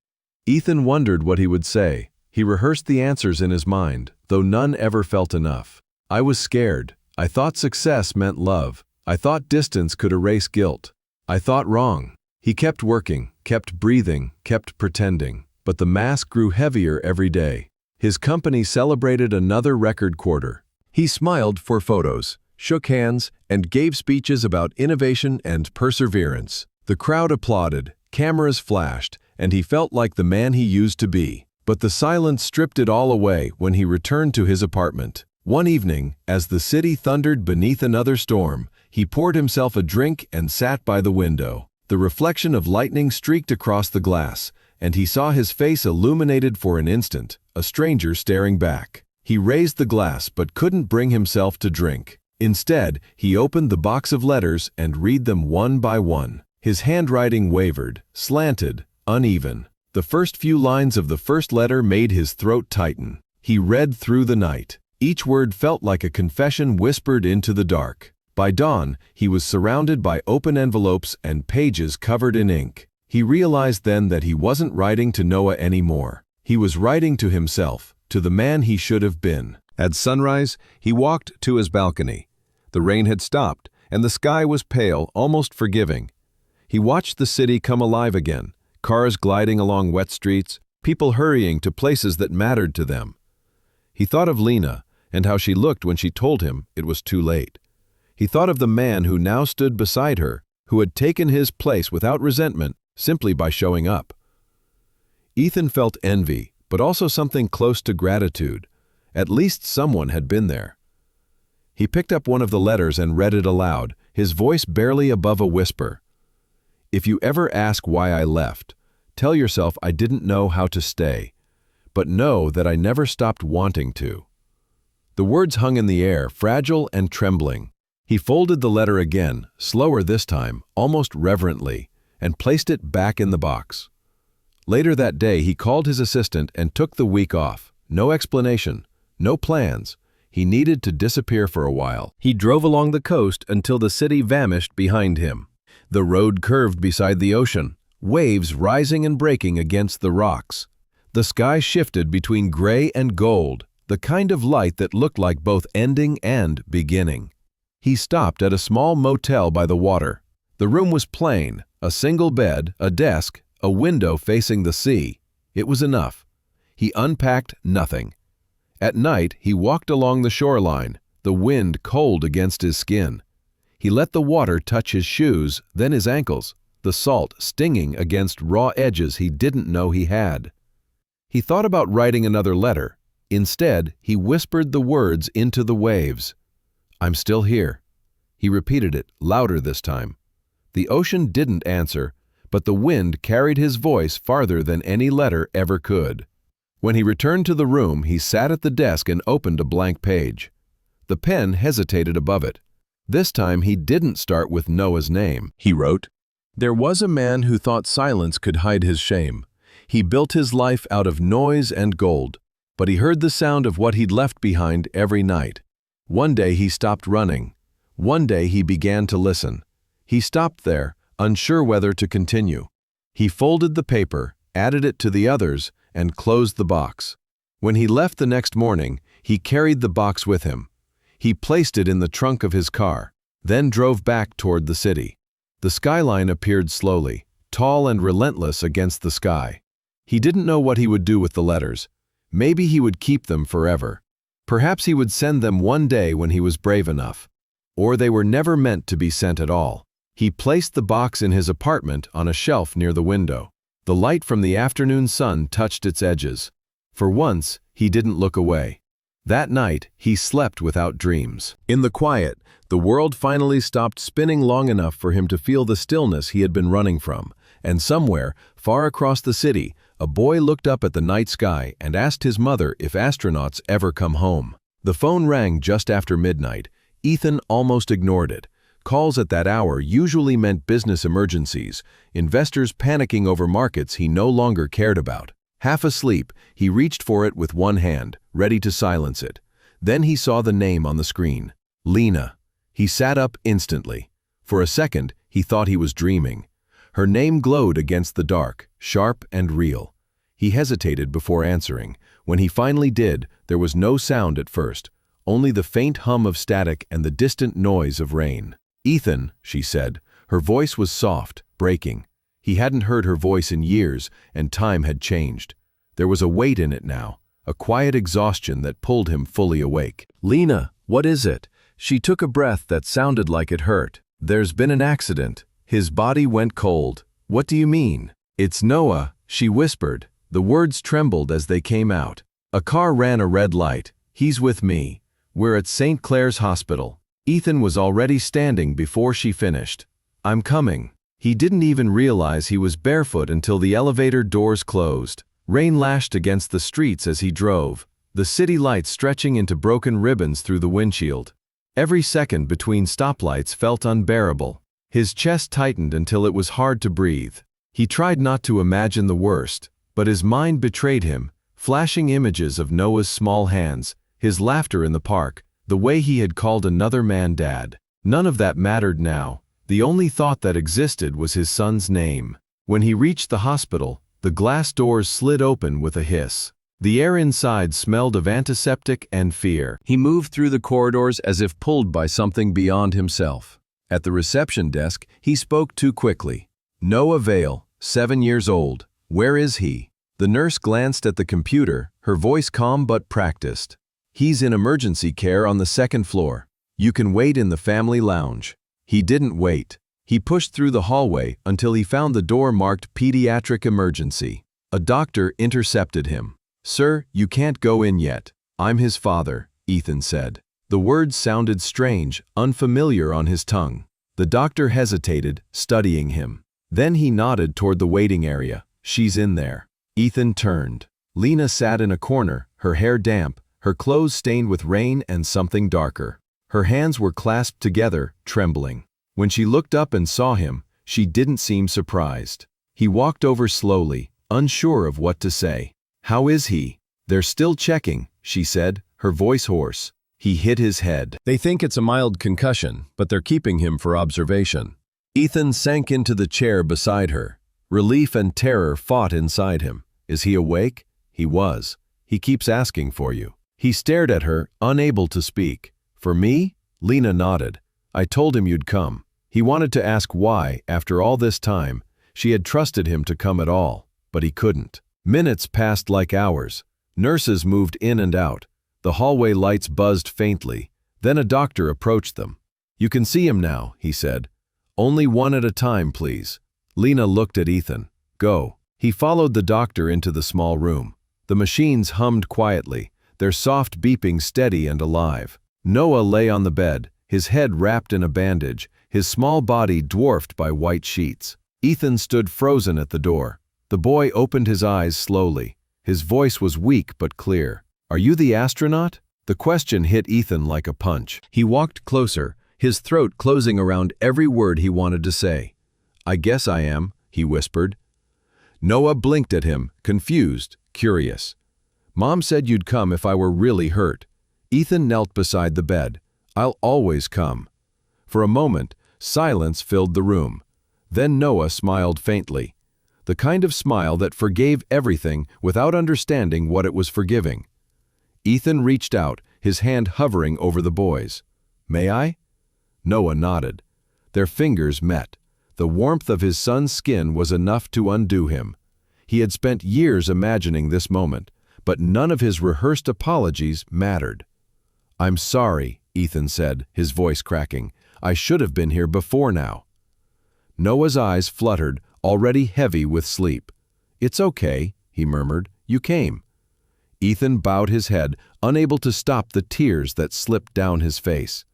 Ethan wondered what he would say. He rehearsed the answers in his mind, though none ever felt enough. "I was scared. I thought success meant love. I thought distance could erase guilt. I thought wrong." He kept working, kept breathing, kept pretending, but the mask grew heavier every day. His company celebrated another record quarter. He smiled for photos, shook hands, and gave speeches about innovation and perseverance. The crowd applauded, cameras flashed, and he felt like the man he used to be. But the silence stripped it all away when he returned to his apartment. One evening, as the city thundered beneath another storm, he poured himself a drink and sat by the window. The reflection of lightning streaked across the glass, and he saw his face illuminated for an instant, a stranger staring back. He raised the glass but couldn't bring himself to drink. Instead, he opened the box of letters and read them one by one. His handwriting wavered, slanted, uneven. The first few lines of the first letter made his throat tighten. He read through the night. Each word felt like a confession whispered into the dark. By dawn, he was surrounded by open envelopes and pages covered in ink. He realized then that he wasn't writing to Noah anymore. He was writing to himself, to the man he should have been. At sunrise, he walked to his balcony. The rain had stopped, and the sky was pale, almost forgiving. He watched the city come alive again, cars gliding along wet streets, people hurrying to places that mattered to them. He thought of Lena and how she looked when she told him it was too late. He thought of the man who now stood beside her, who had taken his place without resentment, simply by showing up. Ethan felt envy, but also something close to gratitude. At least someone had been there. He picked up one of the letters and read it aloud, his voice barely above a whisper. "If you ever ask why I left, tell yourself I didn't know how to stay, but know that I never stopped wanting to." The words hung in the air, fragile and trembling. He folded the letter again, slower this time, almost reverently, and placed it back in the box. Later that day, he called his assistant and took the week off. No explanation, no plans. He needed to disappear for a while. He drove along the coast until the city vanished behind him. The road curved beside the ocean, waves rising and breaking against the rocks. The sky shifted between gray and gold, the kind of light that looked like both ending and beginning. He stopped at a small motel by the water. The room was plain, a single bed, a desk, a window facing the sea. It was enough. He unpacked nothing. At night, he walked along the shoreline, the wind cold against his skin. He let the water touch his shoes, then his ankles, the salt stinging against raw edges he didn't know he had. He thought about writing another letter. Instead, he whispered the words into the waves. "I'm still here." He repeated it, louder this time. The ocean didn't answer, but the wind carried his voice farther than any letter ever could. When he returned to the room, he sat at the desk and opened a blank page. The pen hesitated above it. This time he didn't start with Noah's name. He wrote, "There was a man who thought silence could hide his shame. He built his life out of noise and gold, but he heard the sound of what he'd left behind every night. One day he stopped running. One day he began to listen. He stopped there, unsure whether to continue. He folded the paper, added it to the others, and closed the box. When he left the next morning, he carried the box with him. He placed it in the trunk of his car, then drove back toward the city. The skyline appeared slowly, tall and relentless against the sky. He didn't know what he would do with the letters. Maybe he would keep them forever. Perhaps he would send them one day when he was brave enough. Or they were never meant to be sent at all. He placed the box in his apartment on a shelf near the window. The light from the afternoon sun touched its edges. For once, he didn't look away. That night, he slept without dreams. In the quiet, the world finally stopped spinning long enough for him to feel the stillness he had been running from. And somewhere, far across the city, a boy looked up at the night sky and asked his mother if astronauts ever come home. The phone rang just after midnight. Ethan almost ignored it. Calls at that hour usually meant business emergencies, investors panicking over markets he no longer cared about. Half asleep, he reached for it with one hand, ready to silence it. Then he saw the name on the screen. Lena. He sat up instantly. For a second, he thought he was dreaming. Her name glowed against the dark, sharp and real. He hesitated before answering. When he finally did, there was no sound at first, only the faint hum of static and the distant noise of rain. "Ethan," she said. Her voice was soft, breaking. He hadn't heard her voice in years, and time had changed. There was a weight in it now, a quiet exhaustion that pulled him fully awake. "Lena, what is it?" She took a breath that sounded like it hurt. "There's been an accident." His body went cold. "What do you mean?" "It's Noah," she whispered. The words trembled as they came out. "A car ran a red light. He's with me. We're at St. Clair's Hospital." Ethan was already standing before she finished. "I'm coming." He didn't even realize he was barefoot until the elevator doors closed. Rain lashed against the streets as he drove. the city lights stretching into broken ribbons through the windshield. Every second between stoplights felt unbearable. His chest tightened until it was hard to breathe. He tried not to imagine the worst, but his mind betrayed him, flashing images of Noah's small hands, his laughter in the park, the way he had called another man dad. None of that mattered now. The only thought that existed was his son's name. When he reached the hospital, the glass doors slid open with a hiss. The air inside smelled of antiseptic and fear. He moved through the corridors as if pulled by something beyond himself. At the reception desk, he spoke too quickly. Noah Vale, 7 years old. Where is he? The nurse glanced at the computer, her voice calm but practiced. He's in emergency care on the second floor. You can wait in the family lounge. He didn't wait. He pushed through the hallway until he found the door marked pediatric emergency. A doctor intercepted him. Sir, you can't go in yet. I'm his father, Ethan said. The words sounded strange, unfamiliar on his tongue. The doctor hesitated, studying him. Then he nodded toward the waiting area. She's in there. Ethan turned. Lena sat in a corner, her hair damp, her clothes stained with rain and something darker. Her hands were clasped together, trembling. When she looked up and saw him, she didn't seem surprised. He walked over slowly, unsure of what to say. How is he? They're still checking, she said, her voice hoarse. He hit his head. They think it's a mild concussion, but they're keeping him for observation. Ethan sank into the chair beside her. Relief and terror fought inside him. Is he awake? He was. He keeps asking for you. He stared at her, unable to speak. For me? Lena nodded. I told him you'd come. He wanted to ask why, after all this time, she had trusted him to come at all, but he couldn't. Minutes passed like hours. Nurses moved in and out. The hallway lights buzzed faintly. Then a doctor approached them. You can see him now, he said. Only one at a time, please. Lena looked at Ethan. Go. He followed the doctor into the small room. The machines hummed quietly, their soft beeping steady and alive. Noah lay on the bed, his head wrapped in a bandage, his small body dwarfed by white sheets. Ethan stood frozen at the door. The boy opened his eyes slowly. His voice was weak but clear. Are you the astronaut? The question hit Ethan like a punch. He walked closer, his throat closing around every word he wanted to say. I guess I am, he whispered. Noah blinked at him, confused, curious. Mom said you'd come if I were really hurt. Ethan knelt beside the bed. I'll always come. For a moment, silence filled the room. Then Noah smiled faintly. The kind of smile that forgave everything without understanding what it was forgiving. Ethan reached out, his hand hovering over the boy's. May I? Noah nodded. Their fingers met. The warmth of his son's skin was enough to undo him. He had spent years imagining this moment, but none of his rehearsed apologies mattered. I'm sorry, Ethan said, his voice cracking. I should have been here before now. Noah's eyes fluttered, already heavy with sleep. It's okay, he murmured. You came. Ethan bowed his head, unable to stop the tears that slipped down his face.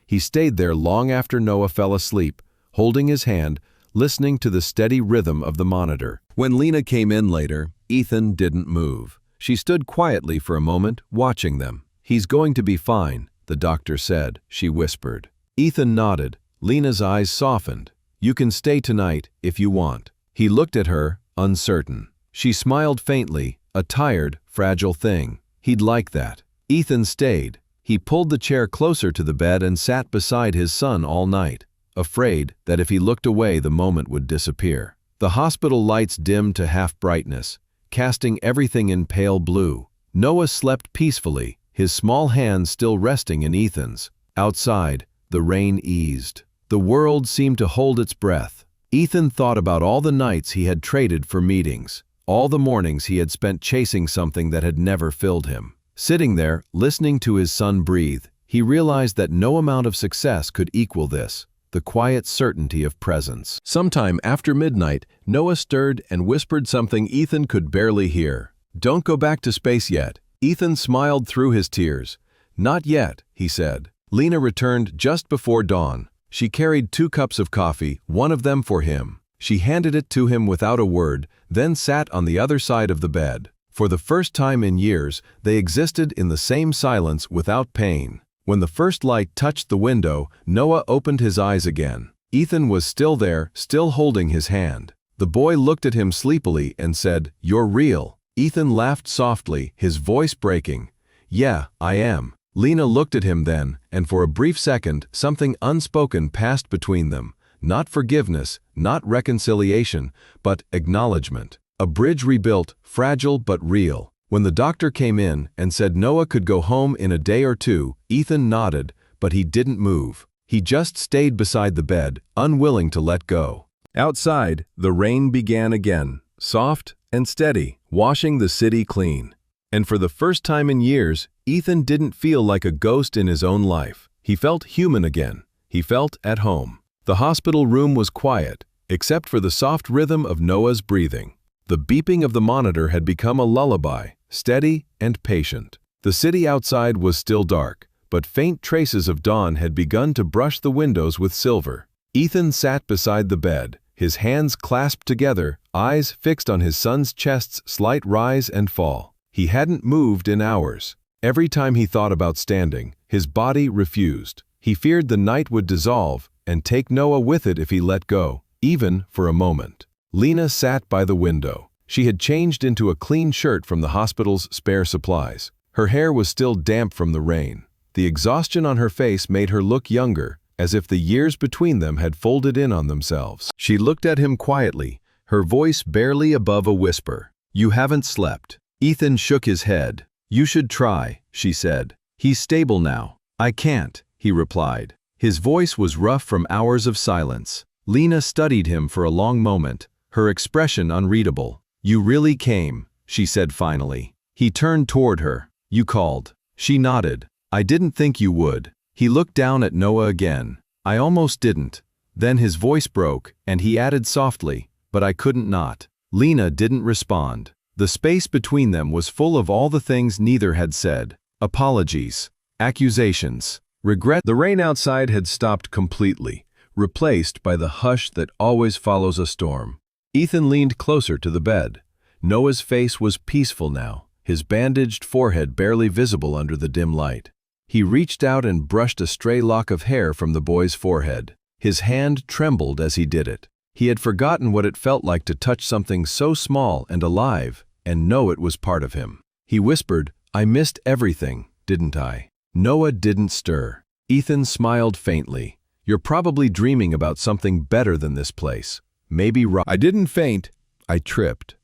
He stayed there long after Noah fell asleep, holding his hand, listening to the steady rhythm of the monitor. When Lena came in later, Ethan didn't move. She stood quietly for a moment, watching them. He's going to be fine, the doctor said, she whispered. Ethan nodded. Lena's eyes softened. You can stay tonight if you want. He looked at her, uncertain. She smiled faintly, a tired, fragile thing. He'd like that. Ethan stayed. He pulled the chair closer to the bed and sat beside his son all night, afraid that if he looked away the moment would disappear. The hospital lights dimmed to half brightness, casting everything in pale blue. Noah slept peacefully, his small hands still resting in Ethan's. Outside, the rain eased. The world seemed to hold its breath. Ethan thought about all the nights he had traded for meetings, all the mornings he had spent chasing something that had never filled him. Sitting there, listening to his son breathe, he realized that no amount of success could equal this, the quiet certainty of presence. Sometime after midnight, Noah stirred and whispered something Ethan could barely hear. Don't go back to space yet. Ethan smiled through his tears. Not yet, he said. Lena returned just before dawn. She carried 2 cups of coffee, one of them for him. She handed it to him without a word, then sat on the other side of the bed. For the first time in years, they existed in the same silence without pain. When the first light touched the window, Noah opened his eyes again. Ethan was still there, still holding his hand. The boy looked at him sleepily and said, "You're real." Ethan laughed softly, his voice breaking. "Yeah, I am." Lena looked at him then, and for a brief second, something unspoken passed between them. Not forgiveness, not reconciliation, but acknowledgement. A bridge rebuilt, fragile but real. When the doctor came in and said Noah could go home in a day or two, Ethan nodded, but he didn't move. He just stayed beside the bed, unwilling to let go. Outside, the rain began again, soft and steady, washing the city clean. And for the first time in years, Ethan didn't feel like a ghost in his own life. He felt human again. He felt at home. The hospital room was quiet, except for the soft rhythm of Noah's breathing. The beeping of the monitor had become a lullaby, steady and patient. The city outside was still dark, but faint traces of dawn had begun to brush the windows with silver. Ethan sat beside the bed, his hands clasped together, eyes fixed on his son's chest's slight rise and fall. He hadn't moved in hours. Every time he thought about standing, his body refused. He feared the night would dissolve and take Noah with it if he let go, even for a moment. Lena sat by the window. She had changed into a clean shirt from the hospital's spare supplies. Her hair was still damp from the rain. The exhaustion on her face made her look younger, as if the years between them had folded in on themselves. She looked at him quietly, her voice barely above a whisper. "You haven't slept." Ethan shook his head. "You should try," she said. "He's stable now." "I can't," he replied. His voice was rough from hours of silence. Lena studied him for a long moment, her expression unreadable. "You really came," she said finally. He turned toward her. "You called." She nodded. "I didn't think you would." He looked down at Noah again. "I almost didn't." Then his voice broke, and he added softly, "But I couldn't not." Lena didn't respond. The space between them was full of all the things neither had said. Apologies, accusations, regret. The rain outside had stopped completely, replaced by the hush that always follows a storm. Ethan leaned closer to the bed. Noah's face was peaceful now, his bandaged forehead barely visible under the dim light. He reached out and brushed a stray lock of hair from the boy's forehead. His hand trembled as he did it. He had forgotten what it felt like to touch something so small and alive and know it was part of him. He whispered, "I missed everything, didn't I?" Noah didn't stir. Ethan smiled faintly. "You're probably dreaming about something better than this place. Maybe I didn't faint. I tripped."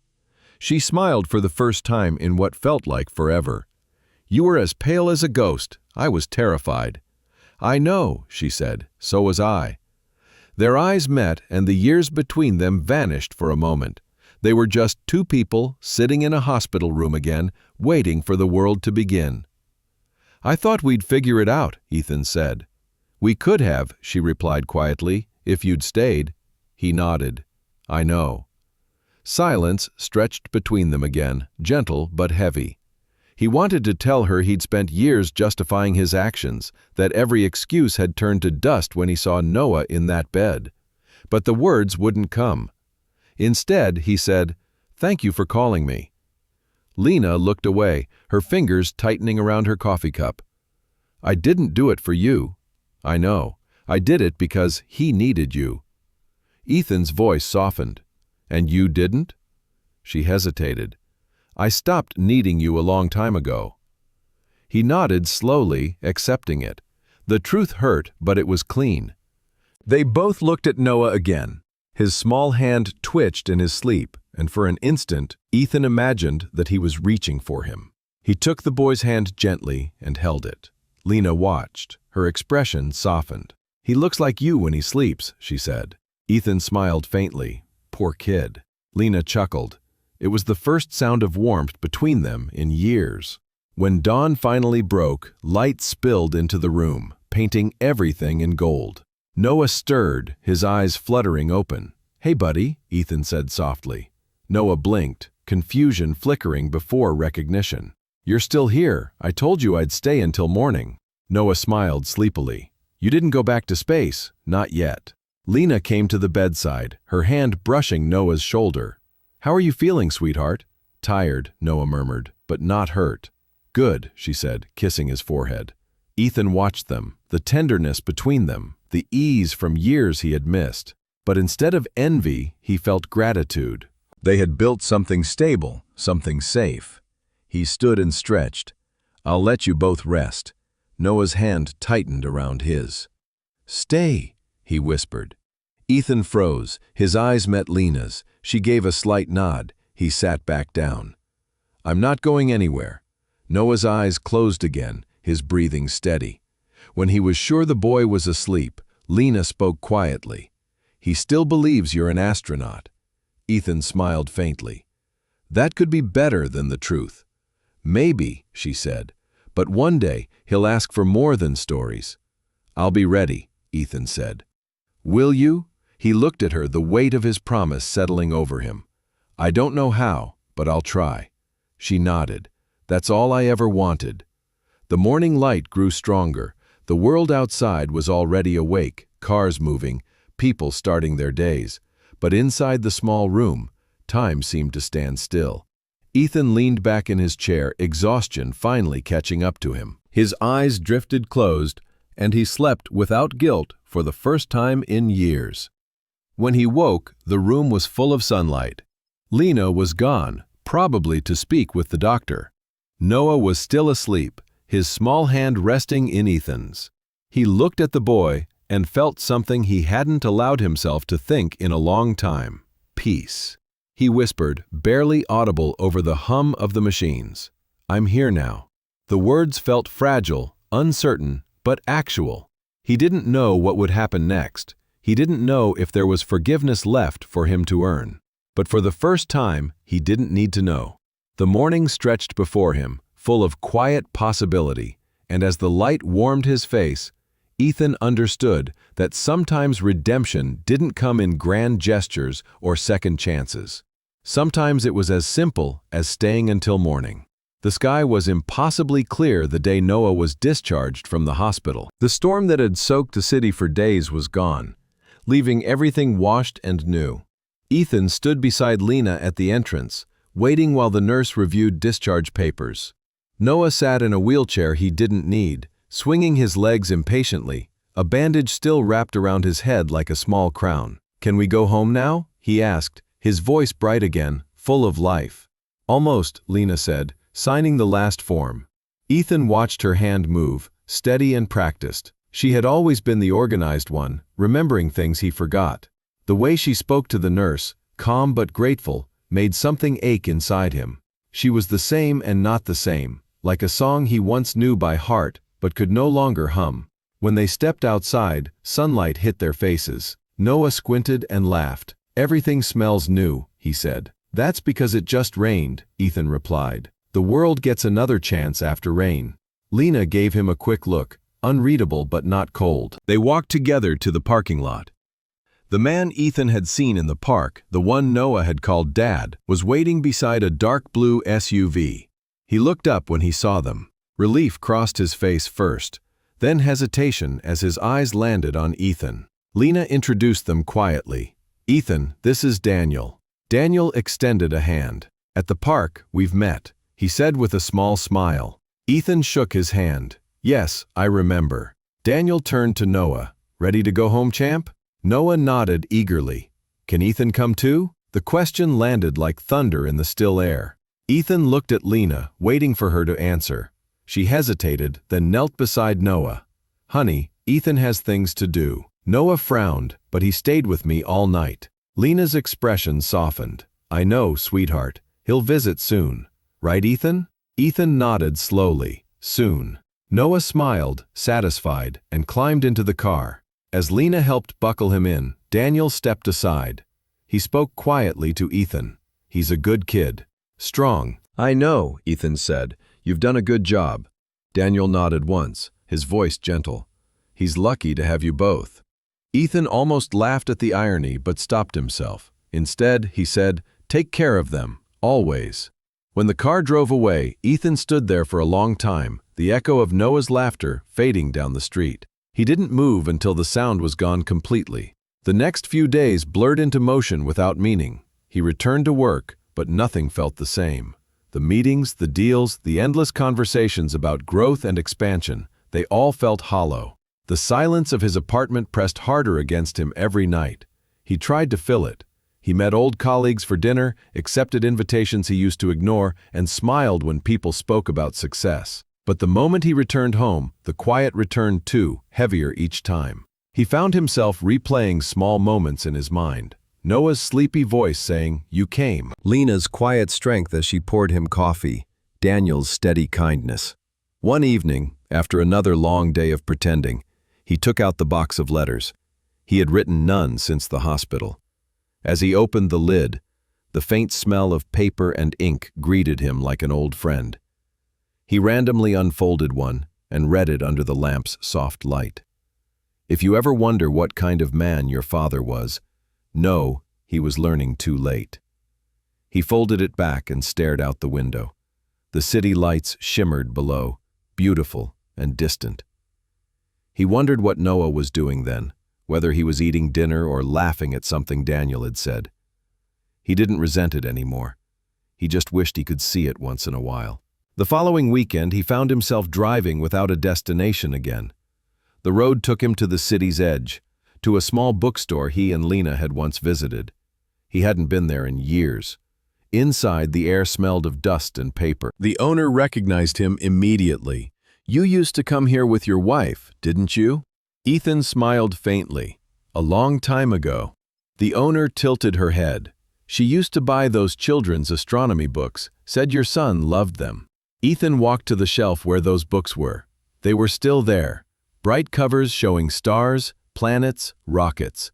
She smiled for the first time in what felt like forever. "You were as pale as a ghost. I was terrified." "I know," she said. "So was I." Their eyes met, and the years between them vanished for a moment. They were just two people sitting in a hospital room again, waiting for the world to begin. "I thought we'd figure it out," Ethan said. "We could have," she replied quietly, "if you'd stayed." He nodded. "I know." Silence stretched between them again, gentle but heavy. He wanted to tell her he'd spent years justifying his actions, that every excuse had turned to dust when he saw Noah in that bed. But the words wouldn't come. Instead, he said, "Thank you for calling me." Lena looked away, her fingers tightening around her coffee cup. "I didn't do it for you." "I know. I did it because he needed you." Ethan's voice softened. "And you didn't?" She hesitated. "I stopped needing you a long time ago." He nodded slowly, accepting it. The truth hurt, but it was clean. They both looked at Noah again. His small hand twitched in his sleep, and for an instant, Ethan imagined that he was reaching for him. He took the boy's hand gently and held it. Lena watched. Her expression softened. "He looks like you when he sleeps," she said. Ethan smiled faintly. "Poor kid." Lena chuckled. It was the first sound of warmth between them in years. When dawn finally broke, light spilled into the room, painting everything in gold. Noah stirred, his eyes fluttering open. "Hey, buddy," Ethan said softly. Noah blinked, confusion flickering before recognition. "You're still here. I told you I'd stay until morning." Noah smiled sleepily. "You didn't go back to space, not yet." Lena came to the bedside, her hand brushing Noah's shoulder. "How are you feeling, sweetheart?" Tired, Noah murmured, but not hurt. Good, she said, kissing his forehead. Ethan watched them, the tenderness between them, the ease from years he had missed. But instead of envy, he felt gratitude. They had built something stable, something safe. He stood and stretched. "I'll let you both rest." Noah's hand tightened around his. "Stay," he whispered. Ethan froze. His eyes met Lena's. She gave a slight nod. He sat back down. "I'm not going anywhere." Noah's eyes closed again, his breathing steady. When he was sure the boy was asleep, Lena spoke quietly. "He still believes you're an astronaut." Ethan smiled faintly. "That could be better than the truth." "Maybe," she said, "but one day he'll ask for more than stories." "I'll be ready," Ethan said. "Will you?" He looked at her, the weight of his promise settling over him. "I don't know how, but I'll try." She nodded. "That's all I ever wanted." The morning light grew stronger. The world outside was already awake, cars moving, people starting their days. But inside the small room, time seemed to stand still. Ethan leaned back in his chair, exhaustion finally catching up to him. His eyes drifted closed, and he slept without guilt for the first time in years. When he woke, the room was full of sunlight. Lena was gone, probably to speak with the doctor. Noah was still asleep, his small hand resting in Ethan's. He looked at the boy and felt something he hadn't allowed himself to think in a long time. Peace. He whispered, barely audible over the hum of the machines. "I'm here now." The words felt fragile, uncertain, but actual. He didn't know what would happen next. He didn't know if there was forgiveness left for him to earn. But for the first time, he didn't need to know. The morning stretched before him, full of quiet possibility, and as the light warmed his face, Ethan understood that sometimes redemption didn't come in grand gestures or second chances. Sometimes it was as simple as staying until morning. The sky was impossibly clear the day Noah was discharged from the hospital. The storm that had soaked the city for days was gone, leaving everything washed and new. Ethan stood beside Lena at the entrance, waiting while the nurse reviewed discharge papers. Noah sat in a wheelchair he didn't need, swinging his legs impatiently, a bandage still wrapped around his head like a small crown. "Can we go home now?" he asked, his voice bright again, full of life. "Almost," Lena said, signing the last form. Ethan watched her hand move, steady and practiced. She had always been the organized one, remembering things he forgot. The way she spoke to the nurse, calm but grateful, made something ache inside him. She was the same and not the same, like a song he once knew by heart but could no longer hum. When they stepped outside, sunlight hit their faces. Noah squinted and laughed. "Everything smells new," he said. "That's because it just rained," Ethan replied. "The world gets another chance after rain." Lena gave him a quick look, unreadable but not cold. They walked together to the parking lot. The man Ethan had seen in the park, the one Noah had called Dad, was waiting beside a dark blue SUV. He looked up when he saw them. Relief crossed his face first, then hesitation as his eyes landed on Ethan. Lena introduced them quietly. "Ethan, this is Daniel." Daniel extended a hand. "At the park, we've met," he said with a small smile. Ethan shook his hand. "Yes, I remember." Daniel turned to Noah. "Ready to go home, champ?" Noah nodded eagerly. "Can Ethan come too?" The question landed like thunder in the still air. Ethan looked at Lena, waiting for her to answer. She hesitated, then knelt beside Noah. "Honey, Ethan has things to do." Noah frowned, but he stayed with me all night. Lena's expression softened. "I know, sweetheart. He'll visit soon. Right, Ethan?" Ethan nodded slowly. "Soon." Noah smiled, satisfied, and climbed into the car. As Lena helped buckle him in, Daniel stepped aside. He spoke quietly to Ethan. "He's a good kid. Strong." "I know," Ethan said. "You've done a good job." Daniel nodded once, his voice gentle. "He's lucky to have you both." Ethan almost laughed at the irony but stopped himself. Instead, he said, "Take care of them, always." When the car drove away, Ethan stood there for a long time, the echo of Noah's laughter fading down the street. He didn't move until the sound was gone completely. The next few days blurred into motion without meaning. He returned to work, but nothing felt the same. The meetings, the deals, the endless conversations about growth and expansion, they all felt hollow. The silence of his apartment pressed harder against him every night. He tried to fill it. He met old colleagues for dinner, accepted invitations he used to ignore, and smiled when people spoke about success. But the moment he returned home, the quiet returned too, heavier each time. He found himself replaying small moments in his mind. Noah's sleepy voice saying, "You came." Lena's quiet strength as she poured him coffee. Daniel's steady kindness. One evening, after another long day of pretending, he took out the box of letters. He had written none since the hospital. As he opened the lid, the faint smell of paper and ink greeted him like an old friend. He randomly unfolded one and read it under the lamp's soft light. If you ever wonder what kind of man your father was, know he was learning too late. He folded it back and stared out the window. The city lights shimmered below, beautiful and distant. He wondered what Noah was doing then, whether he was eating dinner or laughing at something Daniel had said. He didn't resent it anymore. He just wished he could see it once in a while. The following weekend, he found himself driving without a destination again. The road took him to the city's edge, to a small bookstore he and Lena had once visited. He hadn't been there in years. Inside, the air smelled of dust and paper. The owner recognized him immediately. "You used to come here with your wife, didn't you?" Ethan smiled faintly. "A long time ago." The owner tilted her head. "She used to buy those children's astronomy books, said your son loved them." Ethan walked to the shelf where those books were. They were still there, bright covers showing stars, planets, rockets.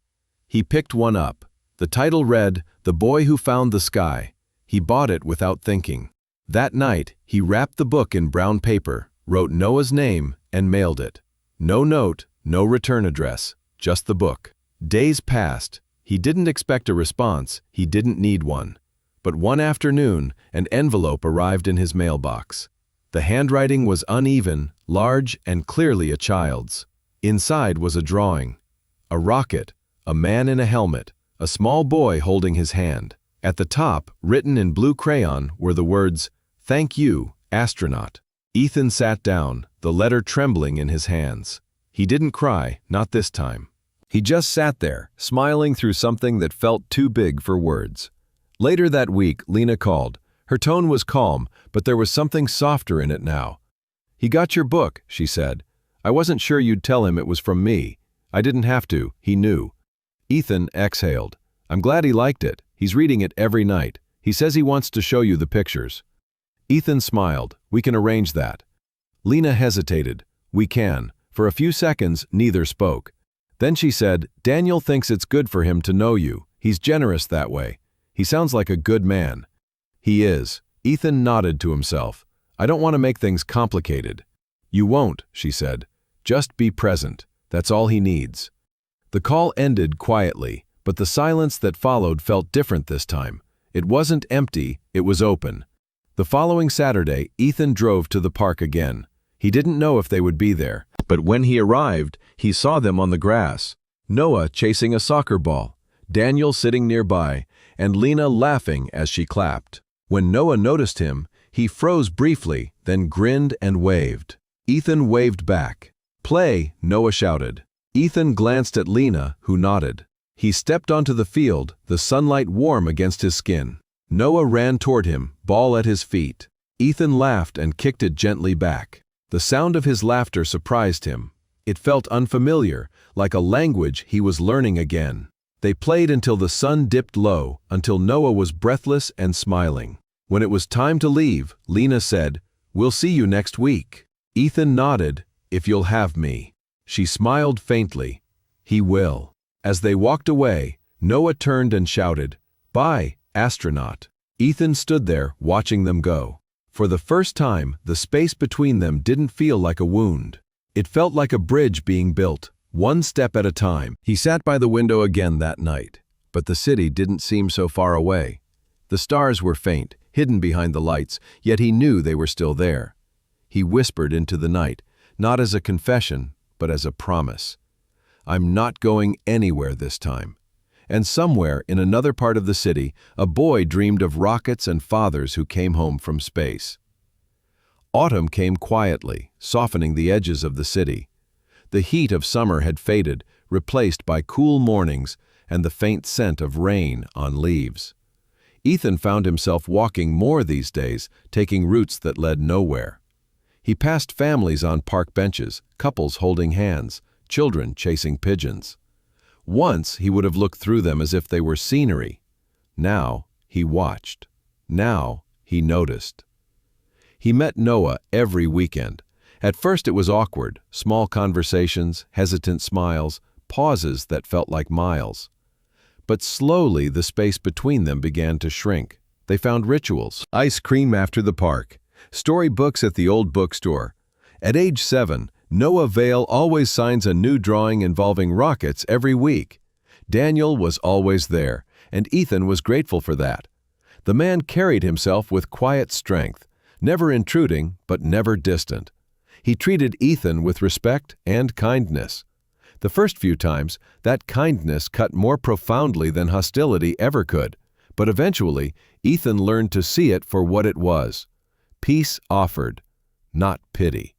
He picked one up. The title read, "The Boy Who Found the Sky." He bought it without thinking. That night, he wrapped the book in brown paper, wrote Noah's name, and mailed it. No note, no return address, just the book. Days passed. He didn't expect a response. He didn't need one. But one afternoon, an envelope arrived in his mailbox. The handwriting was uneven, large, and clearly a child's. Inside was a drawing. A rocket, a man in a helmet, a small boy holding his hand. At the top, written in blue crayon, were the words, "Thank you, astronaut." Ethan sat down, the letter trembling in his hands. He didn't cry, not this time. He just sat there, smiling through something that felt too big for words. Later that week, Lena called. Her tone was calm, but there was something softer in it now. "He got your book," she said. "I wasn't sure you'd tell him it was from me. I didn't have to, he knew." Ethan exhaled. "I'm glad he liked it. He's reading it every night. He says he wants to show you the pictures." Ethan smiled. "We can arrange that." Lena hesitated. "We can." For a few seconds, neither spoke. Then she said, "Daniel thinks it's good for him to know you. He's generous that way. He sounds like a good man." "He is." Ethan nodded to himself. "I don't want to make things complicated." "You won't," she said. "Just be present. That's all he needs." The call ended quietly, but the silence that followed felt different this time. It wasn't empty, it was open. The following Saturday, Ethan drove to the park again. He didn't know if they would be there, but when he arrived, he saw them on the grass. Noah chasing a soccer ball, Daniel sitting nearby, and Lena laughing as she clapped. When Noah noticed him, he froze briefly, then grinned and waved. Ethan waved back. "Play," Noah shouted. Ethan glanced at Lena, who nodded. He stepped onto the field, the sunlight warm against his skin. Noah ran toward him, ball at his feet. Ethan laughed and kicked it gently back. The sound of his laughter surprised him. It felt unfamiliar, like a language he was learning again. They played until the sun dipped low, until Noah was breathless and smiling. When it was time to leave, Lena said, "We'll see you next week." Ethan nodded, "If you'll have me." She smiled faintly. "He will." As they walked away, Noah turned and shouted, "Bye, astronaut." Ethan stood there, watching them go. For the first time, the space between them didn't feel like a wound. It felt like a bridge being built, one step at a time. He sat by the window again that night, but the city didn't seem so far away. The stars were faint, hidden behind the lights, yet he knew they were still there. He whispered into the night, not as a confession, but as a promise. "I'm not going anywhere this time." And somewhere in another part of the city, a boy dreamed of rockets and fathers who came home from space. Autumn came quietly, softening the edges of the city. The heat of summer had faded, replaced by cool mornings and the faint scent of rain on leaves. Ethan found himself walking more these days, taking routes that led nowhere. He passed families on park benches, couples holding hands, children chasing pigeons. Once he would have looked through them as if they were scenery. Now he watched. Now he noticed. He met Noah every weekend. At first it was awkward, small conversations, hesitant smiles, pauses that felt like miles. But slowly the space between them began to shrink. They found rituals, ice cream after the park, storybooks at the old bookstore. At age 7, Noah Vale always signs a new drawing involving rockets every week. Daniel was always there, and Ethan was grateful for that. The man carried himself with quiet strength, never intruding but never distant. He treated Ethan with respect and kindness. The first few times, that kindness cut more profoundly than hostility ever could, but eventually, Ethan learned to see it for what it was. Peace offered, not pity.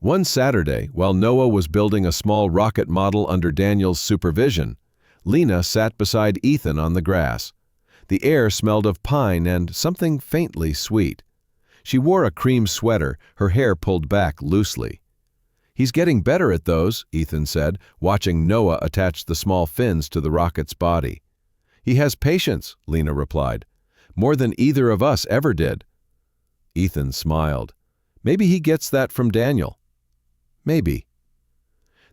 One Saturday, while Noah was building a small rocket model under Daniel's supervision, Lena sat beside Ethan on the grass. The air smelled of pine and something faintly sweet. She wore a cream sweater, her hair pulled back loosely. "He's getting better at those," Ethan said, watching Noah attach the small fins to the rocket's body. "He has patience," Lena replied. "More than either of us ever did." Ethan smiled. "Maybe he gets that from Daniel." "Maybe."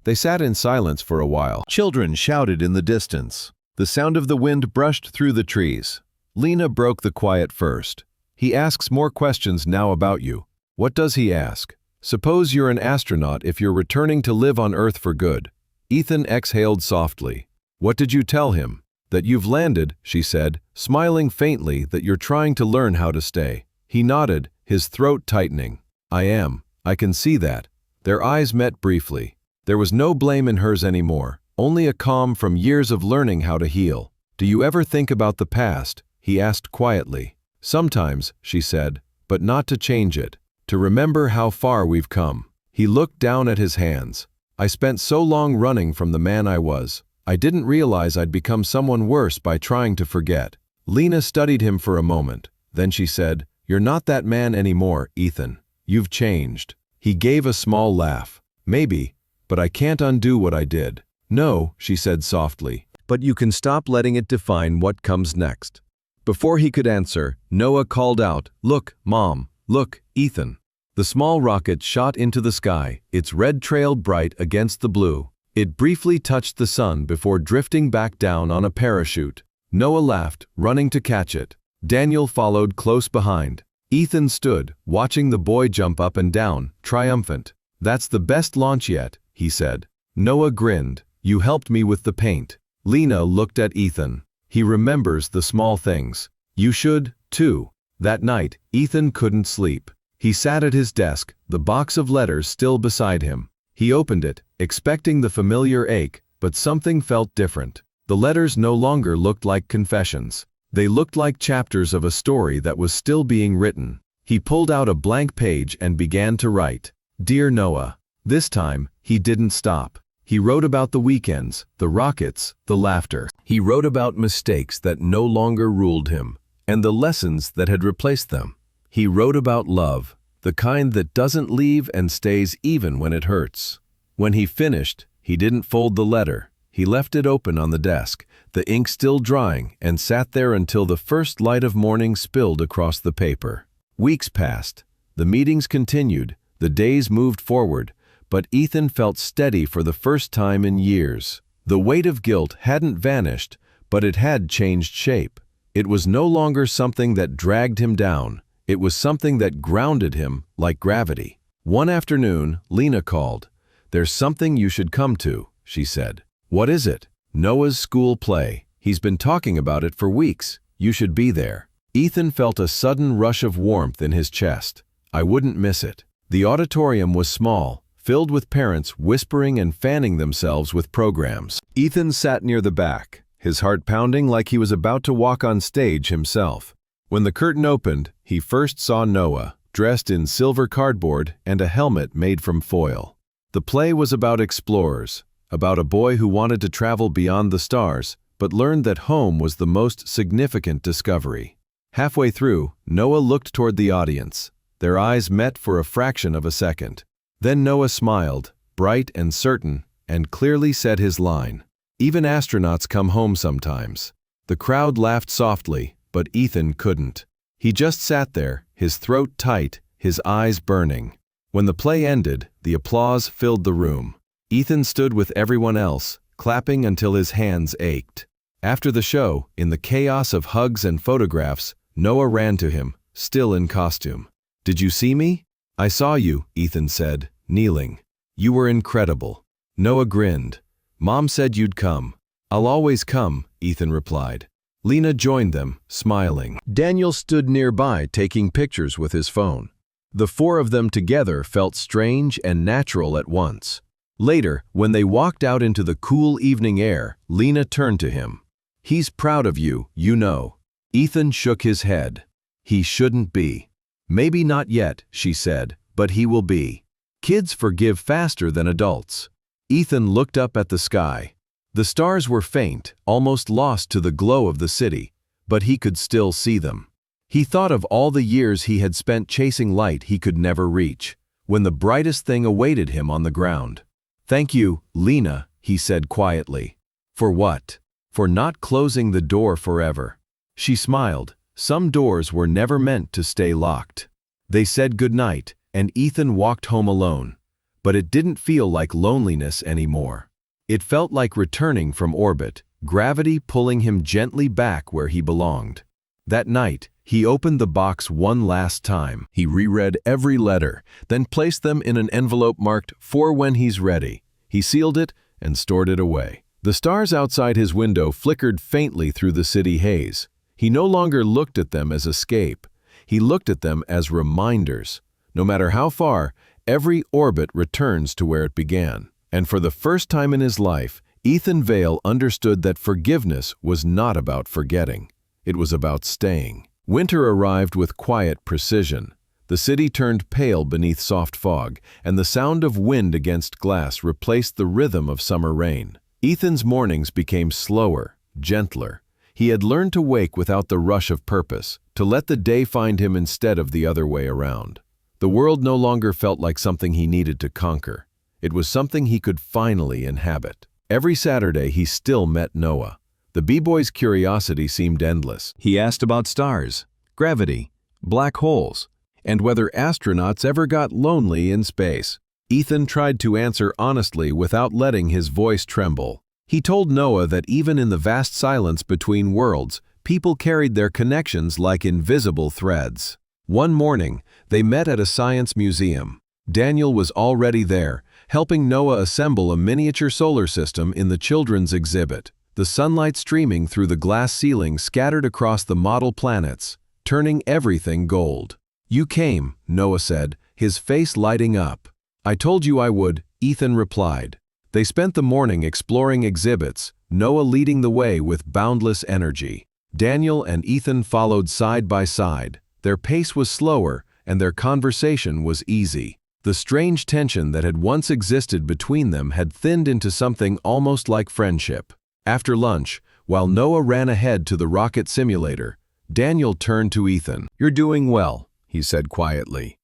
They sat in silence for a while. Children shouted in the distance. The sound of the wind brushed through the trees. Lena broke the quiet first. "He asks more questions now about you." "What does he ask?" "Suppose you're an astronaut if you're returning to live on Earth for good." Ethan exhaled softly. "What did you tell him?" "That you've landed," she said, smiling faintly, "that you're trying to learn how to stay." He nodded, his throat tightening. "I am. I can see that." Their eyes met briefly. There was no blame in hers anymore, only a calm from years of learning how to heal. "Do you ever think about the past?" he asked quietly. "Sometimes," she said, "but not to change it. To remember how far we've come." He looked down at his hands. "I spent so long running from the man I was. I didn't realize I'd become someone worse by trying to forget." Lena studied him for a moment. Then she said, "You're not that man anymore, Ethan. You've changed." He gave a small laugh. "Maybe, but I can't undo what I did." "No," she said softly, "but you can stop letting it define what comes next." Before he could answer, Noah called out, "Look, Mom. Look, Ethan." The small rocket shot into the sky, its red trail bright against the blue. It briefly touched the sun before drifting back down on a parachute. Noah laughed, running to catch it. Daniel followed close behind. Ethan stood, watching the boy jump up and down, triumphant. "That's the best launch yet," he said. Noah grinned. "You helped me with the paint." Lena looked at Ethan. "He remembers the small things. You should, too." That night, Ethan couldn't sleep. He sat at his desk, the box of letters still beside him. He opened it, expecting the familiar ache, but something felt different. The letters no longer looked like confessions. They looked like chapters of a story that was still being written. He pulled out a blank page and began to write. "Dear Noah." This time, he didn't stop. He wrote about the weekends, the rockets, the laughter. He wrote about mistakes that no longer ruled him, and the lessons that had replaced them. He wrote about love, the kind that doesn't leave and stays even when it hurts. When he finished, he didn't fold the letter. He left it open on the desk, the ink still drying, and sat there until the first light of morning spilled across the paper. Weeks passed. The meetings continued. The days moved forward, but Ethan felt steady for the first time in years. The weight of guilt hadn't vanished, but it had changed shape. It was no longer something that dragged him down. It was something that grounded him like gravity. One afternoon, Lena called. "There's something you should come to," she said. "What is it?" "Noah's school play. He's been talking about it for weeks. You should be there." Ethan felt a sudden rush of warmth in his chest. "I wouldn't miss it." The auditorium was small, filled with parents whispering and fanning themselves with programs. Ethan sat near the back. his heart pounding like he was about to walk on stage himself. When the curtain opened, he first saw Noah, dressed in silver cardboard and a helmet made from foil. The play was about explorers, about a boy who wanted to travel beyond the stars, but learned that home was the most significant discovery. Halfway through, Noah looked toward the audience. Their eyes met for a fraction of a second. Then Noah smiled, bright and certain, and clearly said his line. "Even astronauts come home sometimes." The crowd laughed softly, but Ethan couldn't. He just sat there, his throat tight, his eyes burning. When the play ended, the applause filled the room. Ethan stood with everyone else, clapping until his hands ached. After the show, in the chaos of hugs and photographs, Noah ran to him, still in costume. "Did you see me?" "I saw you," Ethan said, kneeling. "You were incredible." Noah grinned. "Mom said you'd come." "I'll always come," Ethan replied. Lena joined them, smiling. Daniel stood nearby taking pictures with his phone. The four of them together felt strange and natural at once. Later, when they walked out into the cool evening air, Lena turned to him. "He's proud of you, you know." Ethan shook his head. "He shouldn't be." "Maybe not yet," she said, "but he will be." Kids forgive faster than adults. Ethan looked up at the sky. The stars were faint, almost lost to the glow of the city, but he could still see them. He thought of all the years he had spent chasing light he could never reach, when the brightest thing awaited him on the ground. "Thank you, Lena," he said quietly. "For what?" "For not closing the door forever." She smiled. Some doors were never meant to stay locked. They said goodnight, and Ethan walked home alone. But it didn't feel like loneliness anymore. It felt like returning from orbit, gravity pulling him gently back where he belonged. That night, he opened the box one last time. He reread every letter, then placed them in an envelope marked "For when he's ready." He sealed it and stored it away. The stars outside his window flickered faintly through the city haze. He no longer looked at them as escape. He looked at them as reminders. No matter how far, every orbit returns to where it began. And for the first time in his life, Ethan Vale understood that forgiveness was not about forgetting. It was about staying. Winter arrived with quiet precision. The city turned pale beneath soft fog, and the sound of wind against glass replaced the rhythm of summer rain. Ethan's mornings became slower, gentler. He had learned to wake without the rush of purpose, to let the day find him instead of the other way around. The world no longer felt like something he needed to conquer. It was something he could finally inhabit. Every Saturday he still met Noah. The b-boy's curiosity seemed endless. He asked about stars, gravity, black holes, and whether astronauts ever got lonely in space. Ethan tried to answer honestly without letting his voice tremble. He told Noah that even in the vast silence between worlds, people carried their connections like invisible threads. One morning, they met at a science museum. Daniel was already there, helping Noah assemble a miniature solar system in the children's exhibit. The sunlight streaming through the glass ceiling scattered across the model planets, turning everything gold. "You came," Noah said, his face lighting up. "I told you I would," Ethan replied. They spent the morning exploring exhibits, Noah leading the way with boundless energy. Daniel and Ethan followed side by side. Their pace was slower, and their conversation was easy. The strange tension that had once existed between them had thinned into something almost like friendship. After lunch, while Noah ran ahead to the rocket simulator, Daniel turned to Ethan. "You're doing well," he said quietly.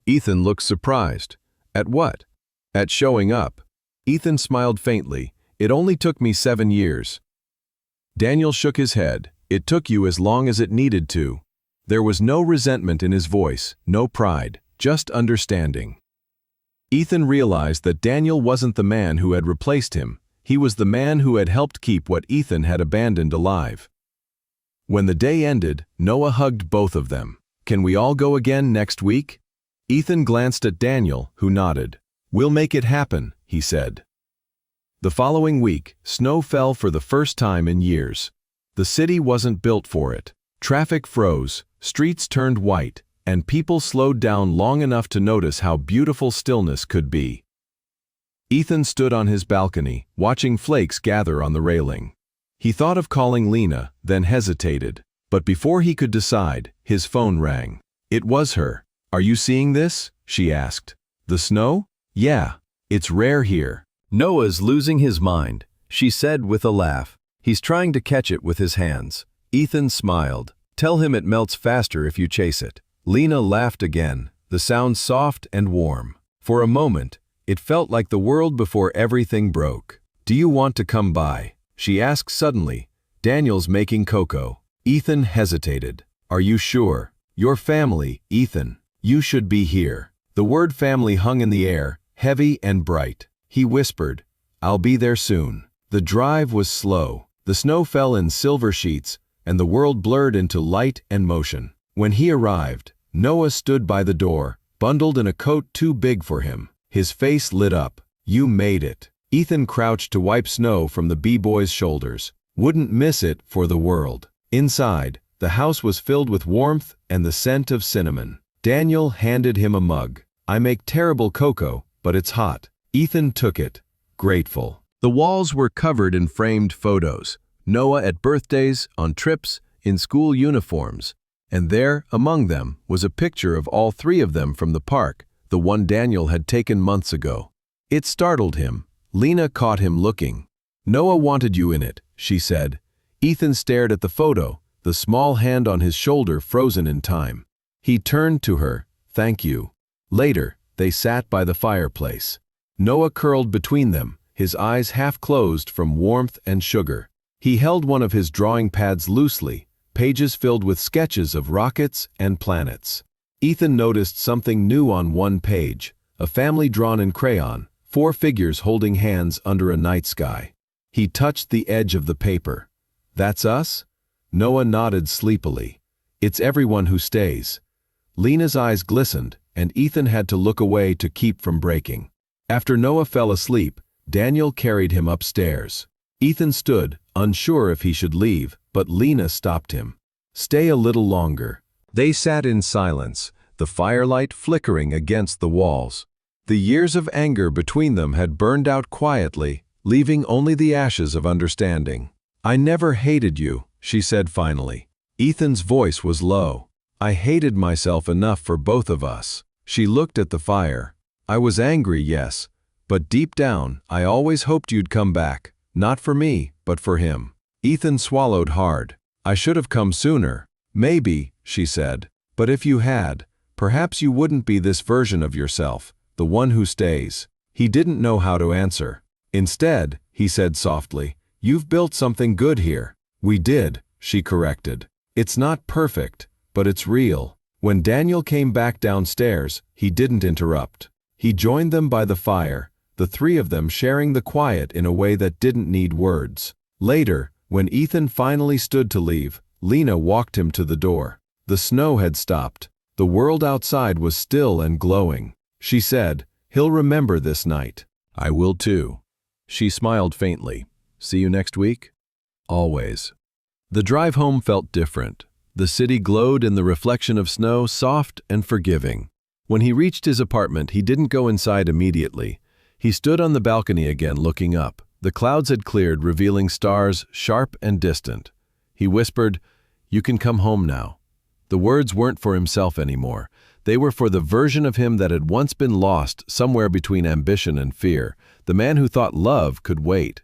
Ethan looked surprised. "At what?" "At showing up." Ethan smiled faintly. "It only took me 7 years." Daniel shook his head. "It took you as long as it needed to." There was no resentment in his voice, no pride, just understanding. Ethan realized that Daniel wasn't the man who had replaced him. He was the man who had helped keep what Ethan had abandoned alive. When the day ended, Noah hugged both of them. "Can we all go again next week?" Ethan glanced at Daniel, who nodded. "We'll make it happen," he said. The following week, snow fell for the first time in years. The city wasn't built for it. Traffic froze, streets turned white, and people slowed down long enough to notice how beautiful stillness could be. Ethan stood on his balcony, watching flakes gather on the railing. He thought of calling Lena, then hesitated. But before he could decide, his phone rang. It was her. "Are you seeing this?" she asked. "The snow?" "Yeah. It's rare here." "Noah's losing his mind," she said with a laugh. "He's trying to catch it with his hands." Ethan smiled. "Tell him it melts faster if you chase it." Lena laughed again, the sound soft and warm. For a moment, it felt like the world before everything broke. "Do you want to come by?" she asked suddenly. "Daniel's making cocoa." Ethan hesitated. "Are you sure?" "Your family, Ethan. You should be here." The word family hung in the air, heavy and bright. He whispered, "I'll be there soon." The drive was slow. The snow fell in silver sheets, and the world blurred into light and motion. When he arrived, Noah stood by the door, bundled in a coat too big for him. His face lit up. "You made it." Ethan crouched to wipe snow from the b-boy's shoulders. Wouldn't miss it for the world. Inside, the house was filled with warmth and the scent of cinnamon. Daniel handed him a mug. "I make terrible cocoa, but it's hot." Ethan took it, grateful. The walls were covered in framed photos. Noah at birthdays, on trips, in school uniforms. And there, among them, was a picture of all three of them from the park, the one Daniel had taken months ago. It startled him. Lena caught him looking. "Noah wanted you in it," she said. Ethan stared at the photo, the small hand on his shoulder frozen in time. He turned to her. "Thank you." Later, they sat by the fireplace. Noah curled between them, his eyes half closed from warmth and sugar. He held one of his drawing pads loosely, pages filled with sketches of rockets and planets. Ethan noticed something new on one page, a family drawn in crayon, 4 figures holding hands under a night sky. He touched the edge of the paper. "That's us?" Noah nodded sleepily. "It's everyone who stays." Lena's eyes glistened, and Ethan had to look away to keep from breaking. After Noah fell asleep, Daniel carried him upstairs. Ethan stood, unsure if he should leave, but Lena stopped him. "Stay a little longer." They sat in silence, the firelight flickering against the walls. The years of anger between them had burned out quietly, leaving only the ashes of understanding. "I never hated you," she said finally. Ethan's voice was low. "I hated myself enough for both of us." She looked at the fire. "I was angry, yes, but deep down, I always hoped you'd come back, not for me, but for him." Ethan swallowed hard. "I should have come sooner." "Maybe," she said, "but if you had, perhaps you wouldn't be this version of yourself, the one who stays." He didn't know how to answer. "Instead," he said softly, "you've built something good here." "We did," she corrected. "It's not perfect, but it's real." When Daniel came back downstairs, he didn't interrupt. He joined them by the fire, the three of them sharing the quiet in a way that didn't need words. Later, when Ethan finally stood to leave, Lena walked him to the door. The snow had stopped. The world outside was still and glowing. She said, "He'll remember this night." "I will too." She smiled faintly. "See you next week?" "Always." The drive home felt different. The city glowed in the reflection of snow, soft and forgiving. When he reached his apartment, he didn't go inside immediately. He stood on the balcony again, looking up. The clouds had cleared, revealing stars sharp and distant. He whispered, "You can come home now." The words weren't for himself anymore. They were for the version of him that had once been lost somewhere between ambition and fear, the man who thought love could wait.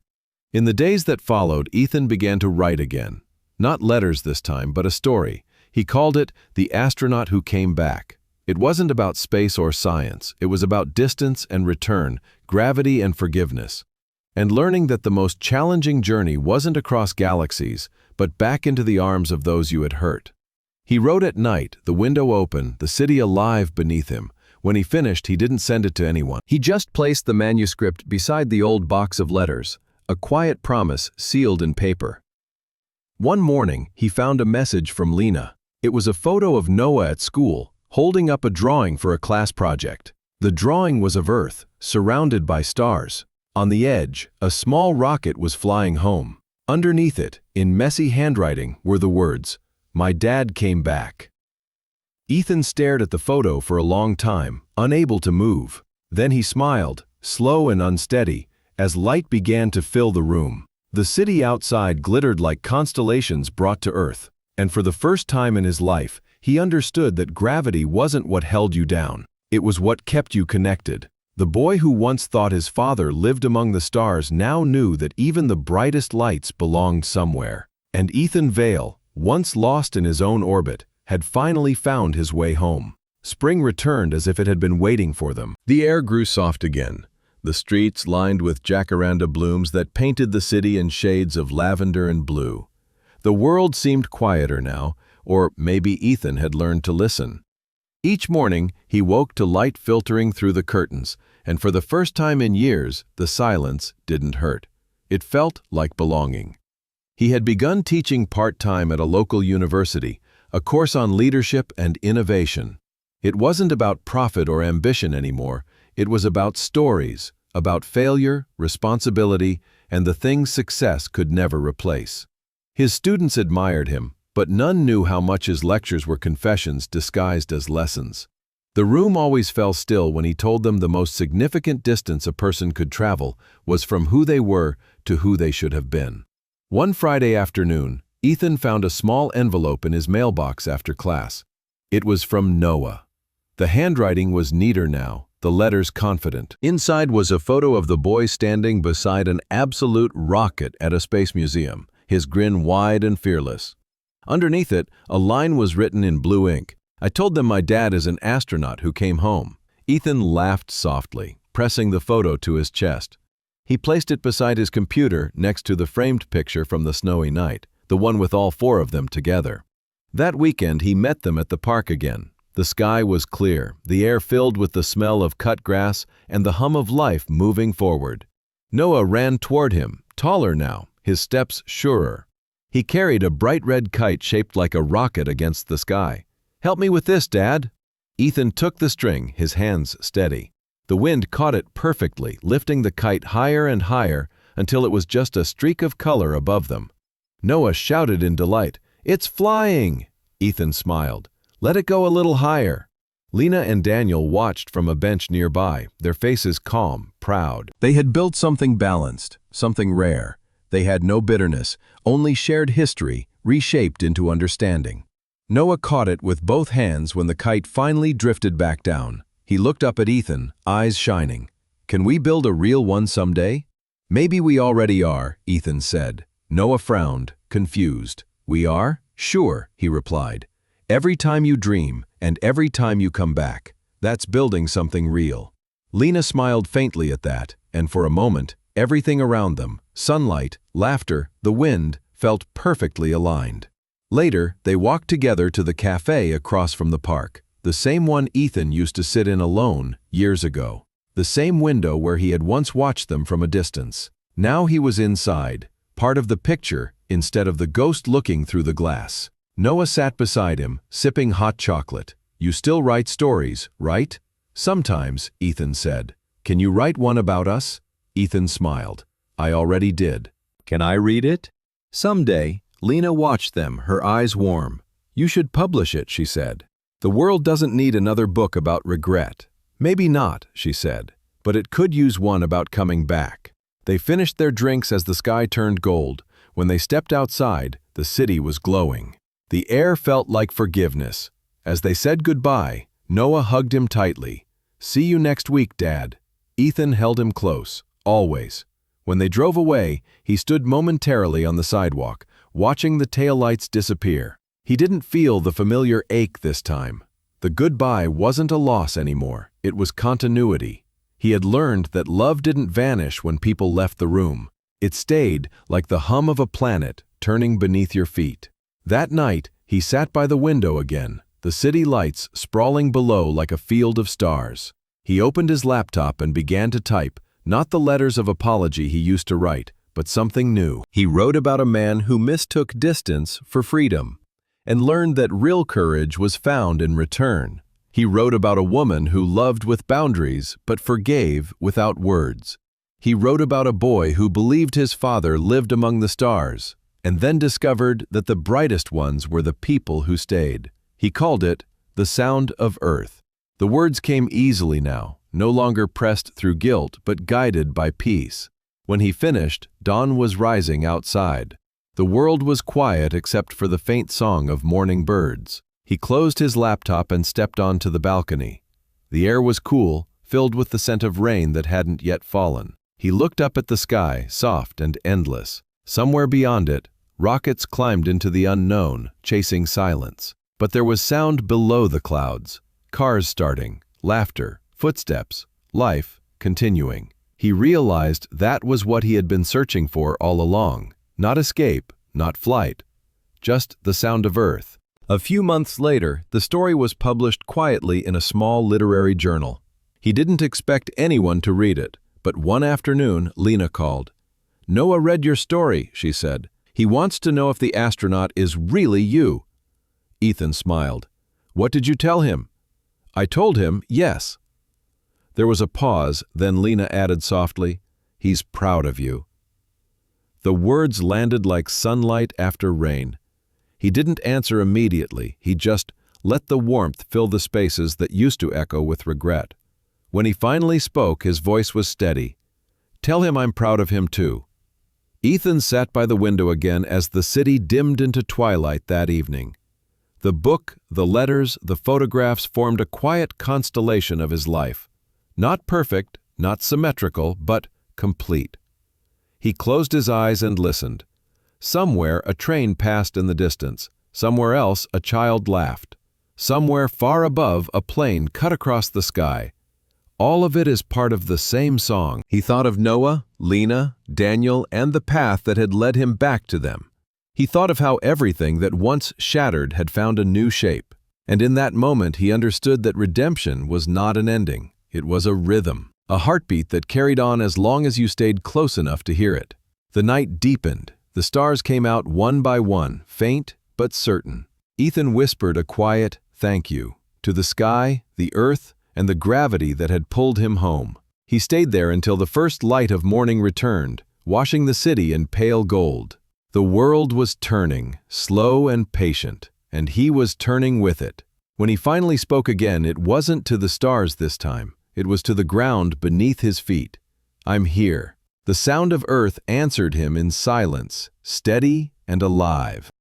In the days that followed, Ethan began to write again. Not letters this time, but a story. He called it The Astronaut Who Came Back. It wasn't about space or science. It was about distance and return, gravity and forgiveness. And learning that the most challenging journey wasn't across galaxies, but back into the arms of those you had hurt. He wrote at night, the window open, the city alive beneath him. When he finished, he didn't send it to anyone. He just placed the manuscript beside the old box of letters, a quiet promise sealed in paper. One morning, he found a message from Lena. It was a photo of Noah at school, holding up a drawing for a class project. The drawing was of Earth, surrounded by stars. On the edge, a small rocket was flying home. Underneath it, in messy handwriting, were the words, "My dad came back." Ethan stared at the photo for a long time, unable to move. Then he smiled, slow and unsteady, as light began to fill the room. The city outside glittered like constellations brought to Earth, and for the first time in his life, he understood that gravity wasn't what held you down. It was what kept you connected. The boy who once thought his father lived among the stars now knew that even the brightest lights belonged somewhere. And Ethan Vale, once lost in his own orbit, had finally found his way home. Spring returned as if it had been waiting for them. The air grew soft again, the streets lined with jacaranda blooms that painted the city in shades of lavender and blue. The world seemed quieter now, or maybe Ethan had learned to listen. Each morning, he woke to light filtering through the curtains, and for the first time in years, the silence didn't hurt. It felt like belonging. He had begun teaching part-time at a local university, a course on leadership and innovation. It wasn't about profit or ambition anymore. It was about stories, about failure, responsibility, and the things success could never replace. His students admired him, but none knew how much his lectures were confessions disguised as lessons. The room always fell still when he told them the most significant distance a person could travel was from who they were to who they should have been. One Friday afternoon, Ethan found a small envelope in his mailbox after class. It was from Noah. The handwriting was neater now, the letters confident. Inside was a photo of the boy standing beside an absolute rocket at a space museum, his grin wide and fearless. Underneath it, a line was written in blue ink. "I told them my dad is an astronaut who came home." Ethan laughed softly, pressing the photo to his chest. He placed it beside his computer next to the framed picture from the snowy night, the one with all four of them together. That weekend, he met them at the park again. The sky was clear, the air filled with the smell of cut grass and the hum of life moving forward. Noah ran toward him, taller now, his steps surer. He carried a bright red kite shaped like a rocket against the sky. "Help me with this, Dad." Ethan took the string, his hands steady. The wind caught it perfectly, lifting the kite higher and higher until it was just a streak of color above them. Noah shouted in delight, "It's flying!" Ethan smiled. "Let it go a little higher." Lena and Daniel watched from a bench nearby, their faces calm, proud. They had built something balanced, something rare. They had no bitterness, only shared history, reshaped into understanding. Noah caught it with both hands when the kite finally drifted back down. He looked up at Ethan, eyes shining. "Can we build a real one someday?" "Maybe we already are," Ethan said. Noah frowned, confused. "We are?" "Sure," he replied. "Every time you dream, and every time you come back, that's building something real." Lena smiled faintly at that, and for a moment, everything around them, sunlight, laughter, the wind, felt perfectly aligned. Later, they walked together to the cafe across from the park, the same one Ethan used to sit in alone years ago, the same window where he had once watched them from a distance. Now he was inside, part of the picture instead of the ghost looking through the glass. Noah sat beside him, sipping hot chocolate. "You still write stories, right?" "Sometimes," Ethan said. "Can you write one about us?" Ethan smiled. "I already did." "Can I read it?" "Someday." Lena watched them, her eyes warm. "You should publish it," she said. "The world doesn't need another book about regret." "Maybe not," she said, "but it could use one about coming back." They finished their drinks as the sky turned gold. When they stepped outside, the city was glowing. The air felt like forgiveness. As they said goodbye, Noah hugged him tightly. "See you next week, Dad." Ethan held him close, always. When they drove away, he stood momentarily on the sidewalk, watching the taillights disappear. He didn't feel the familiar ache this time. The goodbye wasn't a loss anymore, it was continuity. He had learned that love didn't vanish when people left the room. It stayed like the hum of a planet turning beneath your feet. That night, he sat by the window again, the city lights sprawling below like a field of stars. He opened his laptop and began to type, not the letters of apology he used to write, but something new. He wrote about a man who mistook distance for freedom and learned that real courage was found in return. He wrote about a woman who loved with boundaries but forgave without words. He wrote about a boy who believed his father lived among the stars and then discovered that the brightest ones were the people who stayed. He called it The Sound of Earth. The words came easily now, no longer pressed through guilt but guided by peace. When he finished, dawn was rising outside. The world was quiet except for the faint song of morning birds. He closed his laptop and stepped onto the balcony. The air was cool, filled with the scent of rain that hadn't yet fallen. He looked up at the sky, soft and endless. Somewhere beyond it, rockets climbed into the unknown, chasing silence. But there was sound below the clouds. Cars starting, laughter, footsteps, life continuing. He realized that was what he had been searching for all along. Not escape, not flight, just the sound of Earth. A few months later, the story was published quietly in a small literary journal. He didn't expect anyone to read it, but one afternoon, Lena called. "Noah read your story," she said. "He wants to know if the astronaut is really you." Ethan smiled. "What did you tell him?" "I told him yes." There was a pause, then Lena added softly, "He's proud of you." The words landed like sunlight after rain. He didn't answer immediately, he just let the warmth fill the spaces that used to echo with regret. When he finally spoke, his voice was steady. "Tell him I'm proud of him too." Ethan sat by the window again as the city dimmed into twilight that evening. The book, the letters, the photographs formed a quiet constellation of his life. Not perfect, not symmetrical, but complete. He closed his eyes and listened. Somewhere a train passed in the distance. Somewhere else a child laughed. Somewhere far above a plane cut across the sky. All of it is part of the same song. He thought of Noah, Lena, Daniel, and the path that had led him back to them. He thought of how everything that once shattered had found a new shape. And in that moment he understood that redemption was not an ending. It was a rhythm, a heartbeat that carried on as long as you stayed close enough to hear it. The night deepened. The stars came out one by one, faint but certain. Ethan whispered a quiet thank you to the sky, the earth, and the gravity that had pulled him home. He stayed there until the first light of morning returned, washing the city in pale gold. The world was turning, slow and patient, and he was turning with it. When he finally spoke again, it wasn't to the stars this time. It was to the ground beneath his feet. "I'm here." The sound of earth answered him in silence, steady and alive.